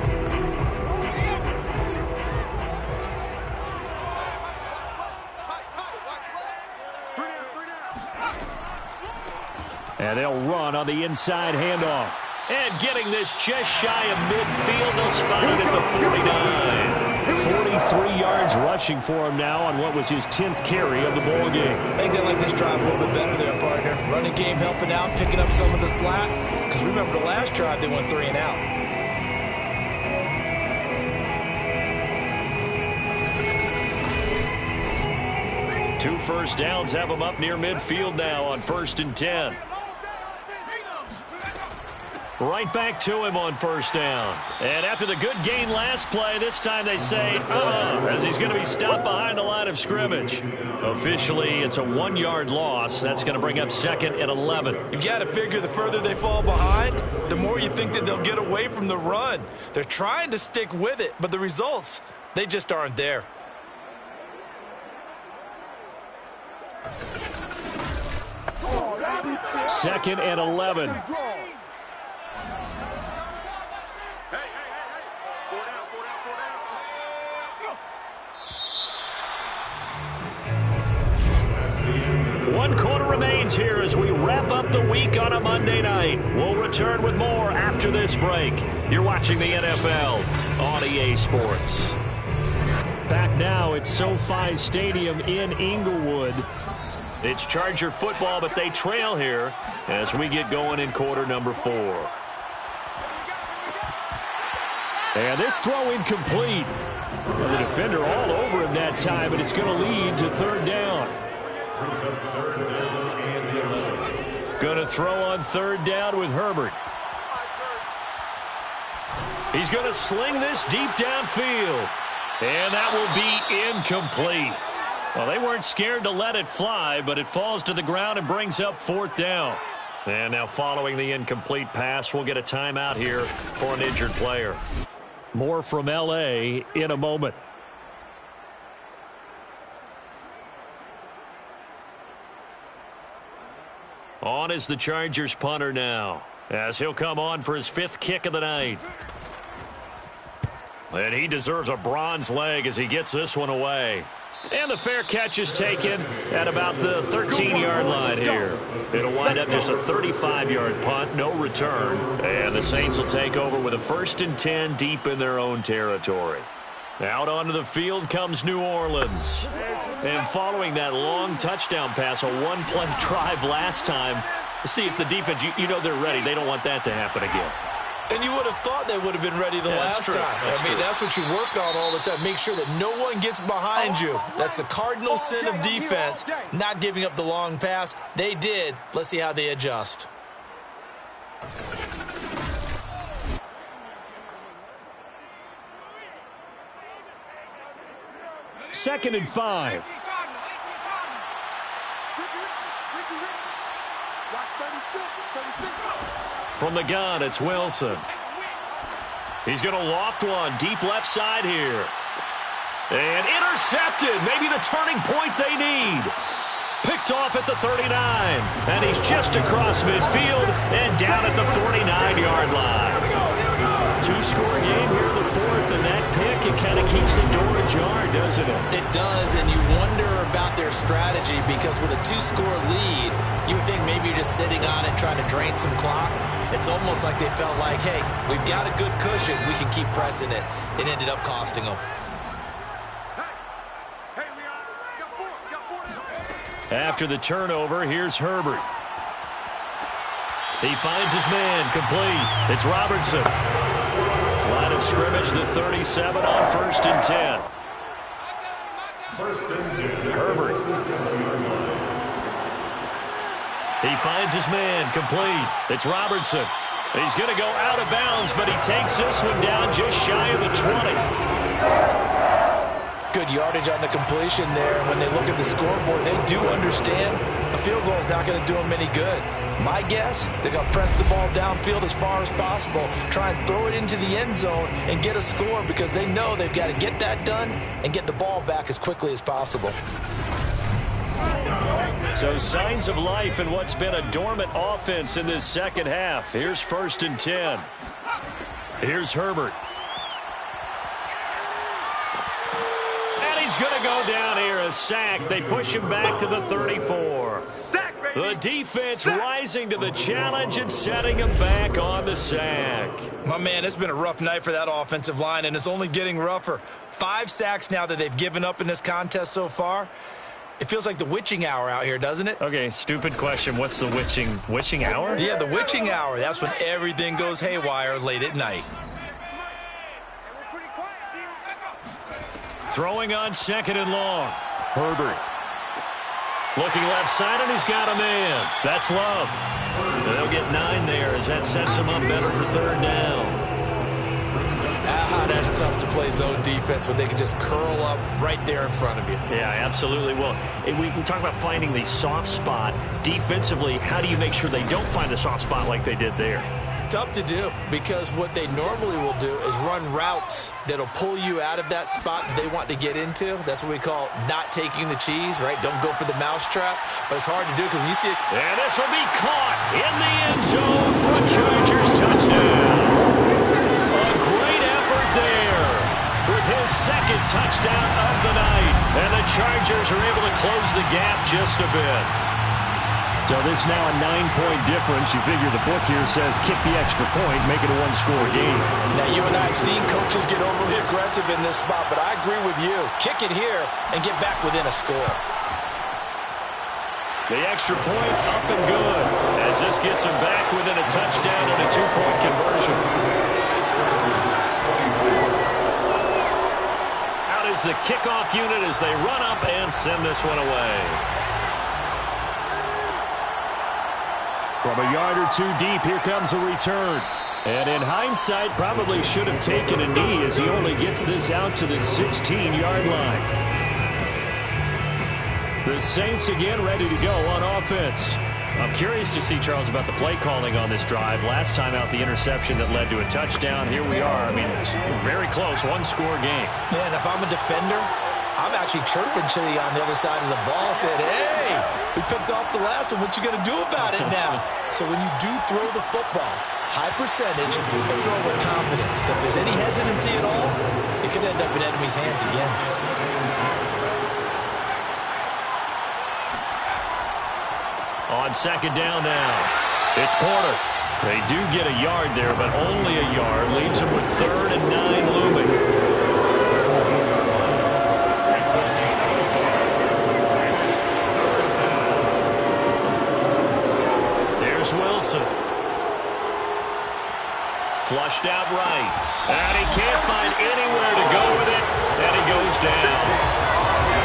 And they'll run on the inside handoff. And getting this just shy of midfield, they'll spot it at the 49. 43 yards rushing for him now on what was his 10th carry of the ball game. I think they like this drive a little bit better there, partner. Running game helping out, picking up some of the slack. Because remember, the last drive they went 3-and-out. 2 first downs have them up near midfield now on 1st and 10. Right back to him on 1st down. And after the good gain last play, this time they say, as he's going to be stopped behind the line of scrimmage. Officially, it's a 1-yard loss. That's going to bring up 2nd and 11. You've got to figure the further they fall behind, the more you think that they'll get away from the run. They're trying to stick with it, but the results, they just aren't there. Second and 11. One quarter remains here as we wrap up the week on a Monday night. We'll return with more after this break. You're watching the NFL on EA Sports. Back now at SoFi Stadium in Inglewood. It's Charger football, but they trail here as we get going in quarter number 4. And this throw incomplete. The defender all over him that time, and it's going to lead to 3rd down. Going to throw on 3rd down with Herbert. He's going to sling this deep downfield. And that will be incomplete. Well, they weren't scared to let it fly, but it falls to the ground and brings up 4th down. And now following the incomplete pass, we'll get a timeout here for an injured player. More from L.A. in a moment. On is the Chargers punter now, as he'll come on for his 5th kick of the night. And he deserves a bronze leg as he gets this one away. And the fair catch is taken at about the 13-yard line here. It'll wind up just a 35-yard punt, no return. And the Saints will take over with a 1st and 10 deep in their own territory. Out onto the field comes New Orleans. And following that long touchdown pass, a one-play drive last time, see if the defense, you know they're ready. They don't want that to happen again. And you would have thought they would have been ready the last time. I mean, that's what you work on all the time. Make sure that no one gets behind you. That's the cardinal sin of defense, not giving up the long pass. They did. Let's see how they adjust. Second and 5. From the gun, it's Wilson. He's going to loft one deep left side here. And intercepted. Maybe the turning point they need. Picked off at the 39. And he's just across midfield and down at the 49-yard line. Two-score game here in the fourth, and that pick, it kind of keeps the door ajar, doesn't it? It does, and you wonder about their strategy because with a 2-score lead, you would think maybe you're just sitting on it trying to drain some clock. It's almost like they felt like, hey, we've got a good cushion. We can keep pressing it. It ended up costing them. After the turnover, here's Herbert. He finds his man, complete. It's Robertson. Line of scrimmage, the 37 on 1st and 10. Herbert. He finds his man, complete. It's Robertson. He's going to go out of bounds, but he takes this one down just shy of the 20. Good yardage on the completion there. When they look at the scoreboard, they do understand a field goal is not going to do them any good. My guess, they're going to press the ball downfield as far as possible, try and throw it into the end zone and get a score because they know they've got to get that done and get the ball back as quickly as possible. So signs of life in what's been a dormant offense in this second half. Here's 1st and 10. Here's Herbert. He's going to go down here, a sack. They push him back to the 34. Sack, baby. The defense rising to the challenge and setting him back on the sack. My man, it's been a rough night for that offensive line, and it's only getting rougher. 5 sacks now that they've given up in this contest so far. It feels like the witching hour out here, doesn't it? Okay, stupid question. What's the witching hour? Yeah, the witching hour. That's when everything goes haywire late at night. Throwing on 2nd and long. Herbert. Looking left side, and he's got a man. That's Love. They'll get 9 there as that sets him up better for 3rd down. That's tough to play zone defense when they can just curl up right there in front of you. Yeah, absolutely. Well, we talk about finding the soft spot. Defensively, how do you make sure they don't find the soft spot like they did there? Tough to do because what they normally will do is run routes that'll pull you out of that spot that they want to get into. That's what we call not taking the cheese, right? Don't go for the mousetrap, but it's hard to do because when you see it. And this will be caught in the end zone for a Chargers touchdown. A great effort there with his 2nd touchdown of the night. And the Chargers are able to close the gap just a bit. So this now a 9-point difference. You figure the book here says kick the extra point, make it a 1-score game. Now, you and I have seen coaches get overly aggressive in this spot, but I agree with you. Kick it here and get back within a score. The extra point up and good as this gets him back within a touchdown and a 2-point conversion. Out is the kickoff unit as they run up and send this one away. From a yard or 2 deep, here comes a return. And in hindsight, probably should have taken a knee as he only gets this out to the 16-yard line. The Saints again ready to go on offense. I'm curious to see, Charles, about the play calling on this drive. Last time out, the interception that led to a touchdown. Here we are. I mean, it's very close, 1-score game. Man, if I'm a defender, I'm actually chirping to you on the other side of the ball, saying, hey, we picked off the last one. What you going to do about it now? So when you do throw the football, high percentage, but throw it with confidence. Because if there's any hesitancy at all, it could end up in enemy's hands again. On second down now, it's Porter. They do get a yard there, but only a yard. Leaves them with 3rd and 9 looming. There's Wilson. Flushed out right. And he can't find anywhere to go with it. And he goes down.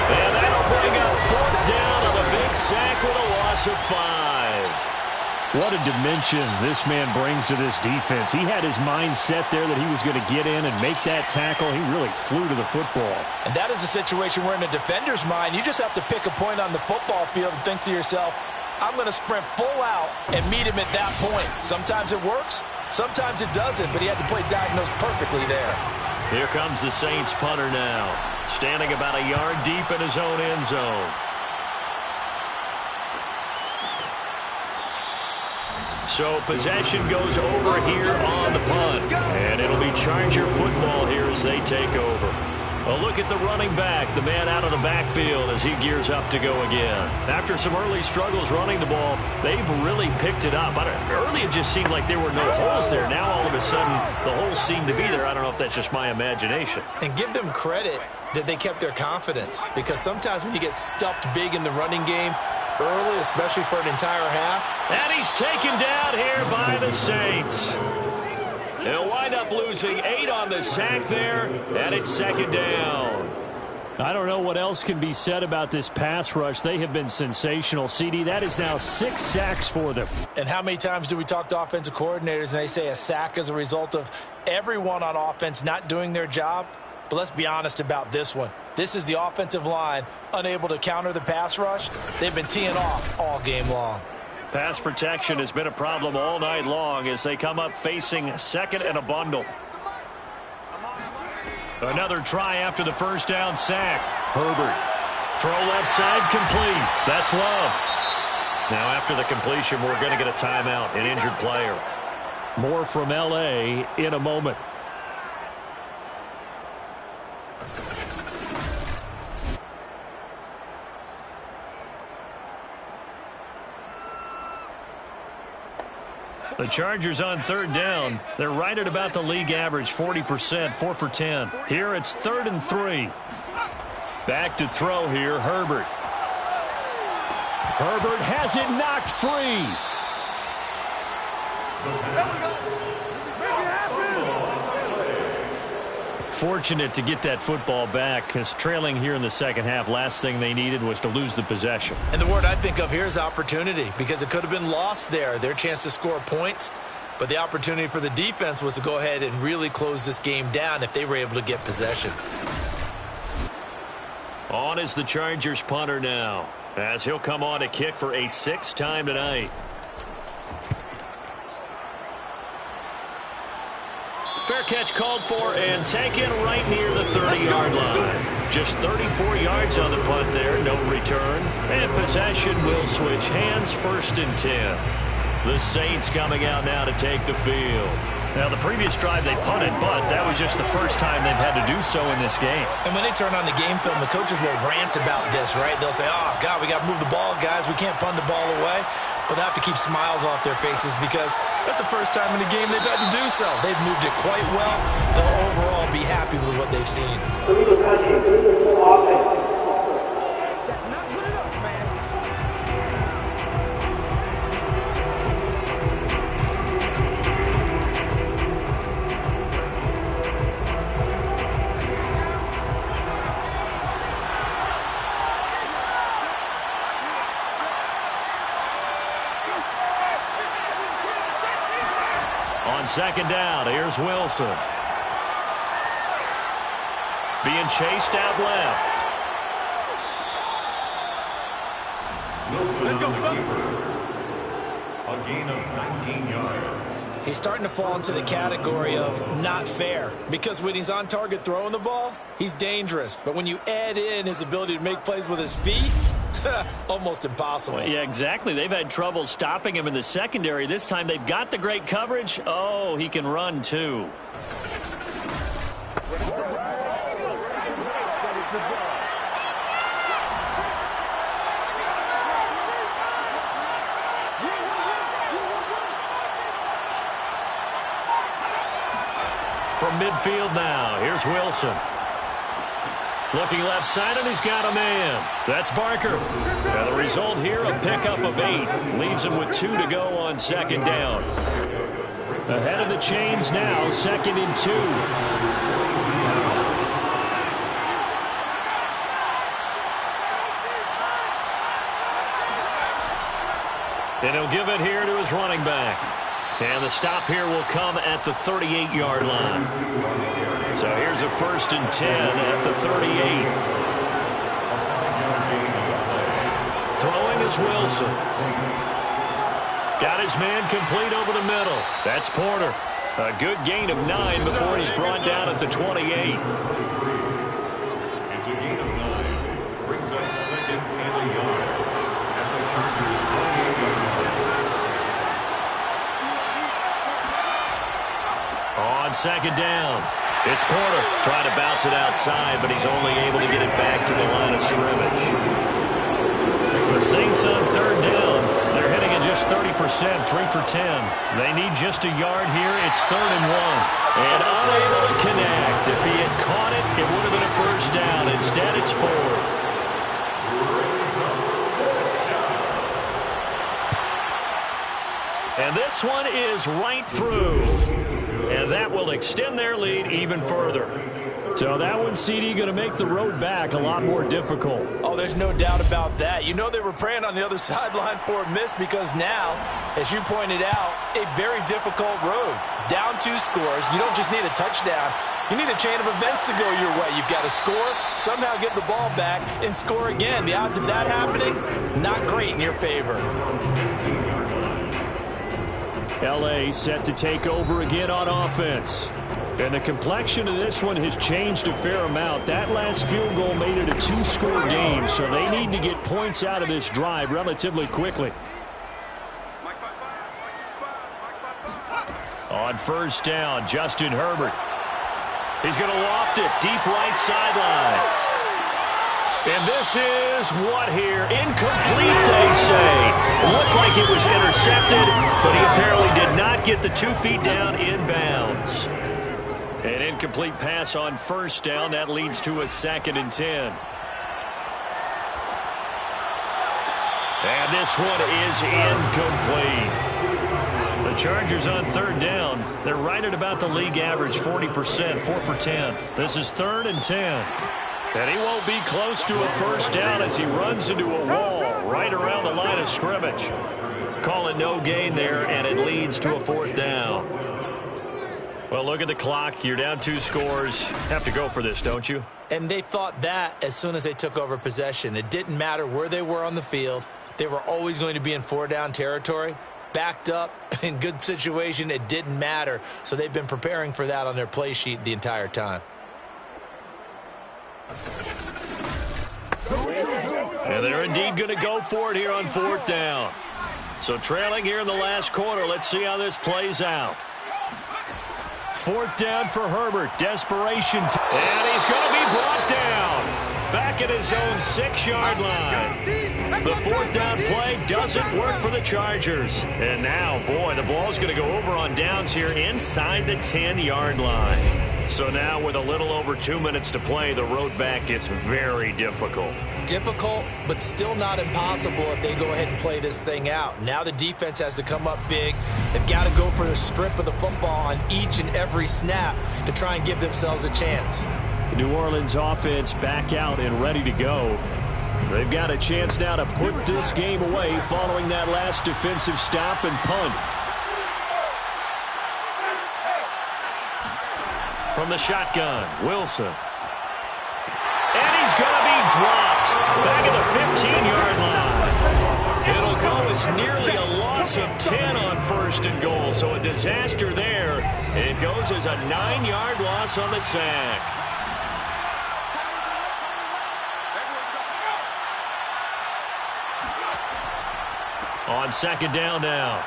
And that'll bring up 4th down on a big sack with a loss of 5. What a dimension this man brings to this defense. He had his mind set there that he was going to get in and make that tackle. He really flew to the football. And that is a situation where in a defender's mind, you just have to pick a point on the football field and think to yourself, I'm going to sprint full out and meet him at that point. Sometimes it works, sometimes it doesn't, but he had to play diagnose perfectly there. Here comes the Saints punter now, standing about a yard deep in his own end zone. So possession goes over here on the punt, and it'll be Charger football here as they take over. A look at the running back, the man out of the backfield as he gears up to go again. After some early struggles running the ball, they've really picked it up. Early it just seemed like there were no holes there. Now all of a sudden the holes seem to be there. I don't know if that's just my imagination. And give them credit that they kept their confidence, because sometimes when you get stuffed big in the running game early, especially for an entire half. And he's taken down here by the Saints. They'll wind up losing 8 on the sack there, and it's 2nd down. I don't know what else can be said about this pass rush. They have been sensational, CD. That is now 6 sacks for them. And how many times do we talk to offensive coordinators and they say a sack is a result of everyone on offense not doing their job? But let's be honest about this one. This is the offensive line unable to counter the pass rush. They've been teeing off all game long. Pass protection has been a problem all night long as they come up facing 2nd and a bundle. Another try after the first down sack. Herbert. Throw left side complete. That's Love. Now after the completion, we're going to get a timeout, an injured player. More from L.A. in a moment. The Chargers on 3rd down. They're right at about the league average, 40%, 4 for 10. Here it's 3rd and 3. Back to throw here, Herbert. Herbert has it knocked free. Fortunate to get that football back, because trailing here in the second half, last thing they needed was to lose the possession. And the word I think of here is opportunity, because it could have been lost there, their chance to score points. But the opportunity for the defense was to go ahead and really close this game down if they were able to get possession. On is the Chargers punter now, as he'll come on to kick for a 6th time tonight. Fair catch called for and taken right near the 30-yard line. Just 34 yards on the punt there, no return. And possession will switch hands, 1st and 10. The Saints coming out now to take the field. Now, the previous drive they punted, but that was just the first time they've had to do so in this game. And when they turn on the game film, the coaches will rant about this, right? They'll say, oh, God, we got to move the ball, guys. We can't punt the ball away. But they have to keep smiles off their faces because that's the first time in the game they've had to do so. They've moved it quite well. They'll overall be happy with what they've seen. On 2nd down, here's Wilson. Being chased out left. Wilson on the keeper. A gain of 19 yards. He's starting to fall into the category of not fair, because when he's on target throwing the ball, he's dangerous. But when you add in his ability to make plays with his feet, almost impossible. Well, yeah, exactly. They've had trouble stopping him in the secondary. This time they've got the great coverage. Oh, he can run too. midfield now. Here's Wilson. Looking left side, and he's got a man. That's Barker. Now the result here, a pickup of 8. Leaves him with 2 to go on second down. Ahead of the chains now, 2nd and 2. And he'll give it here to his running back. And the stop here will come at the 38-yard line. So here's a 1st and 10 at the 38. Throwing is Wilson. Got his man complete over the middle. That's Porter. A good gain of 9 before he's brought down at the 28. It's a gain of 9. Brings up 2nd and a yard. At the Chargers' 28-yard line. On second down, it's Porter trying to bounce it outside, but he's only able to get it back to the line of scrimmage. The Saints on 3rd down. They're hitting at just 30%, 3 for 10. They need just a yard here. It's 3rd and 1. And unable to connect. If he had caught it, it would have been a 1st down. Instead, it's 4th. And this one is right through. And that will extend their lead even further. So that one, CD, going to make the road back a lot more difficult. Oh, there's no doubt about that. You know they were praying on the other sideline for a miss because now, as you pointed out, a very difficult road. Down 2 scores. You don't just need a touchdown. You need a chain of events to go your way. You've got to score, somehow get the ball back, and score again. The odds of that happening, not great in your favor. L.A. set to take over again on offense. And the complexion of this one has changed a fair amount. That last field goal made it a 2-score game, so they need to get points out of this drive relatively quickly. On 1st down, Justin Herbert. He's going to loft it deep right sideline. And this is what here? Incomplete, they say. It looked like it was intercepted, but he apparently did not get the 2 feet down in bounds. An incomplete pass on 1st down. That leads to a 2nd and 10. And this one is incomplete. The Chargers on 3rd down. They're right at about the league average, 40%, 4 for 10. This is 3rd and 10. And he won't be close to a 1st down as he runs into a wall right around the line of scrimmage. Call it no gain there, and it leads to a 4th down. Well, look at the clock. You're down 2 scores. Have to go for this, don't you? And they thought that as soon as they took over possession. It didn't matter where they were on the field. They were always going to be in 4-down territory. Backed up, in good situation, it didn't matter. So they've been preparing for that on their play sheet the entire time. And they're indeed going to go for it here on 4th down. So trailing here in the last quarter. Let's see how this plays out. 4th down for Herbert. Desperation. And he's going to be brought down. Back at his own 6-yard line. The 4th down play doesn't work for the Chargers. And now, boy, the ball's going to go over on downs here inside the 10-yard line. So now with a little over 2 minutes to play, the road back gets very difficult. Difficult, but still not impossible if they go ahead and play this thing out. Now the defense has to come up big. They've got to go for the strip of the football on each and every snap to try and give themselves a chance. New Orleans offense back out and ready to go. They've got a chance now to put this game away following that last defensive stop and punt. From the shotgun, Wilson. And he's going to be dropped back at the 15-yard line. It'll go as nearly a loss of 10 on 1st and goal. So a disaster there. It goes as a 9-yard loss on the sack. On 2nd down now,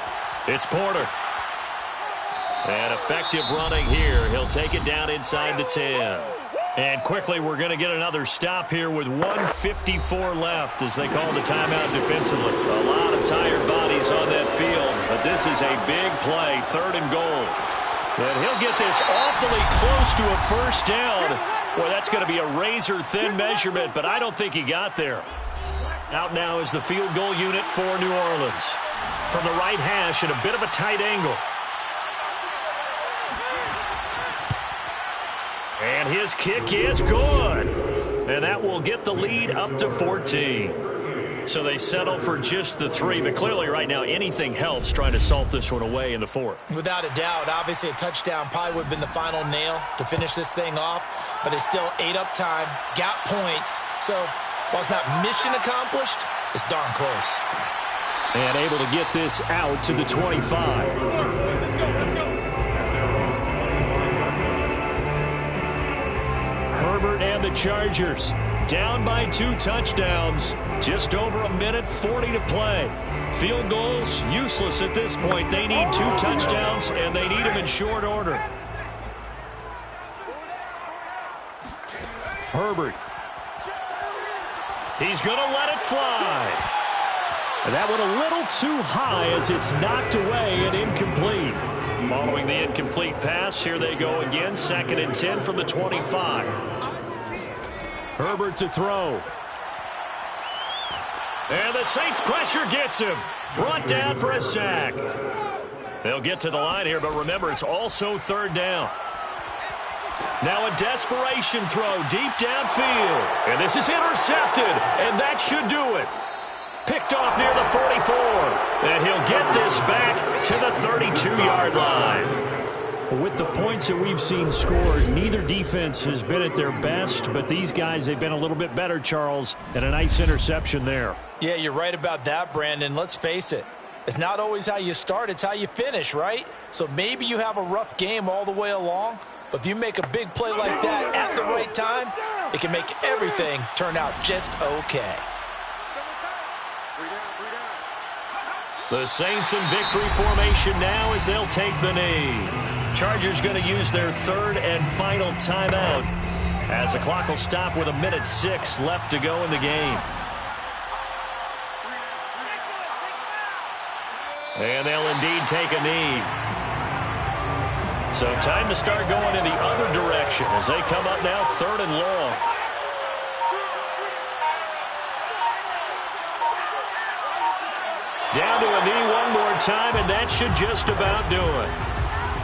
it's Porter. And effective running here. He'll take it down inside the 10. And quickly, we're going to get another stop here with 1:54 left as they call the timeout defensively. A lot of tired bodies on that field, but this is a big play, 3rd and goal. And he'll get this awfully close to a first down. Boy, that's going to be a razor-thin measurement, but I don't think he got there. Out now is the field goal unit for New Orleans. From the right hash at a bit of a tight angle. And his kick is good. And that will get the lead up to 14. So they settle for just the 3, but clearly right now anything helps trying to salt this one away in the 4th. Without a doubt, obviously a touchdown probably would have been the final nail to finish this thing off, but it's still ate up time, got points. So while it's not mission accomplished, it's darn close. And able to get this out to the 25. Herbert and the Chargers down by 2 touchdowns. Just over a minute 40 to play. Field goals useless at this point. They need 2 touchdowns, and they need them in short order. Herbert. He's going to let it fly. And that went a little too high as it's knocked away and incomplete. Following the incomplete pass, here they go again. 2nd and 10 from the 25. Herbert to throw. And the Saints pressure gets him. Brought down for a sack. They'll get to the line here, but remember, it's also 3rd down. Now a desperation throw deep downfield. And this is intercepted, and that should do it. Picked off near the 44. And he'll get this back to the 32-yard line. With the points that we've seen scored, neither defense has been at their best, but these guys, they've been a little bit better, Charles, and a nice interception there. Yeah, you're right about that, Brandon. Let's face it. It's not always how you start, it's how you finish, right? So maybe you have a rough game all the way along, but if you make a big play like that at the right time, it can make everything turn out just okay. The Saints in victory formation now as they'll take the knee. Chargers going to use their 3rd and final timeout as the clock will stop with 1:06 left to go in the game. And they'll indeed take a knee. So time to start going in the other direction as they come up now 3rd and long. Down to a knee one more time, and that should just about do it.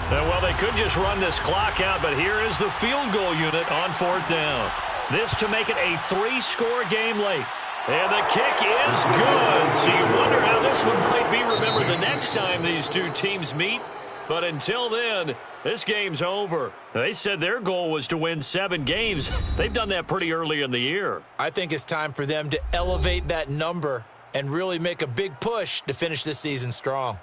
Well, they could just run this clock out, but here is the field goal unit on 4th down. This to make it a 3-score game late. And the kick is good. So you wonder how this one might be remembered the next time these two teams meet. But until then, this game's over. They said their goal was to win 7 games. They've done that pretty early in the year. I think it's time for them to elevate that number and really make a big push to finish this season strong.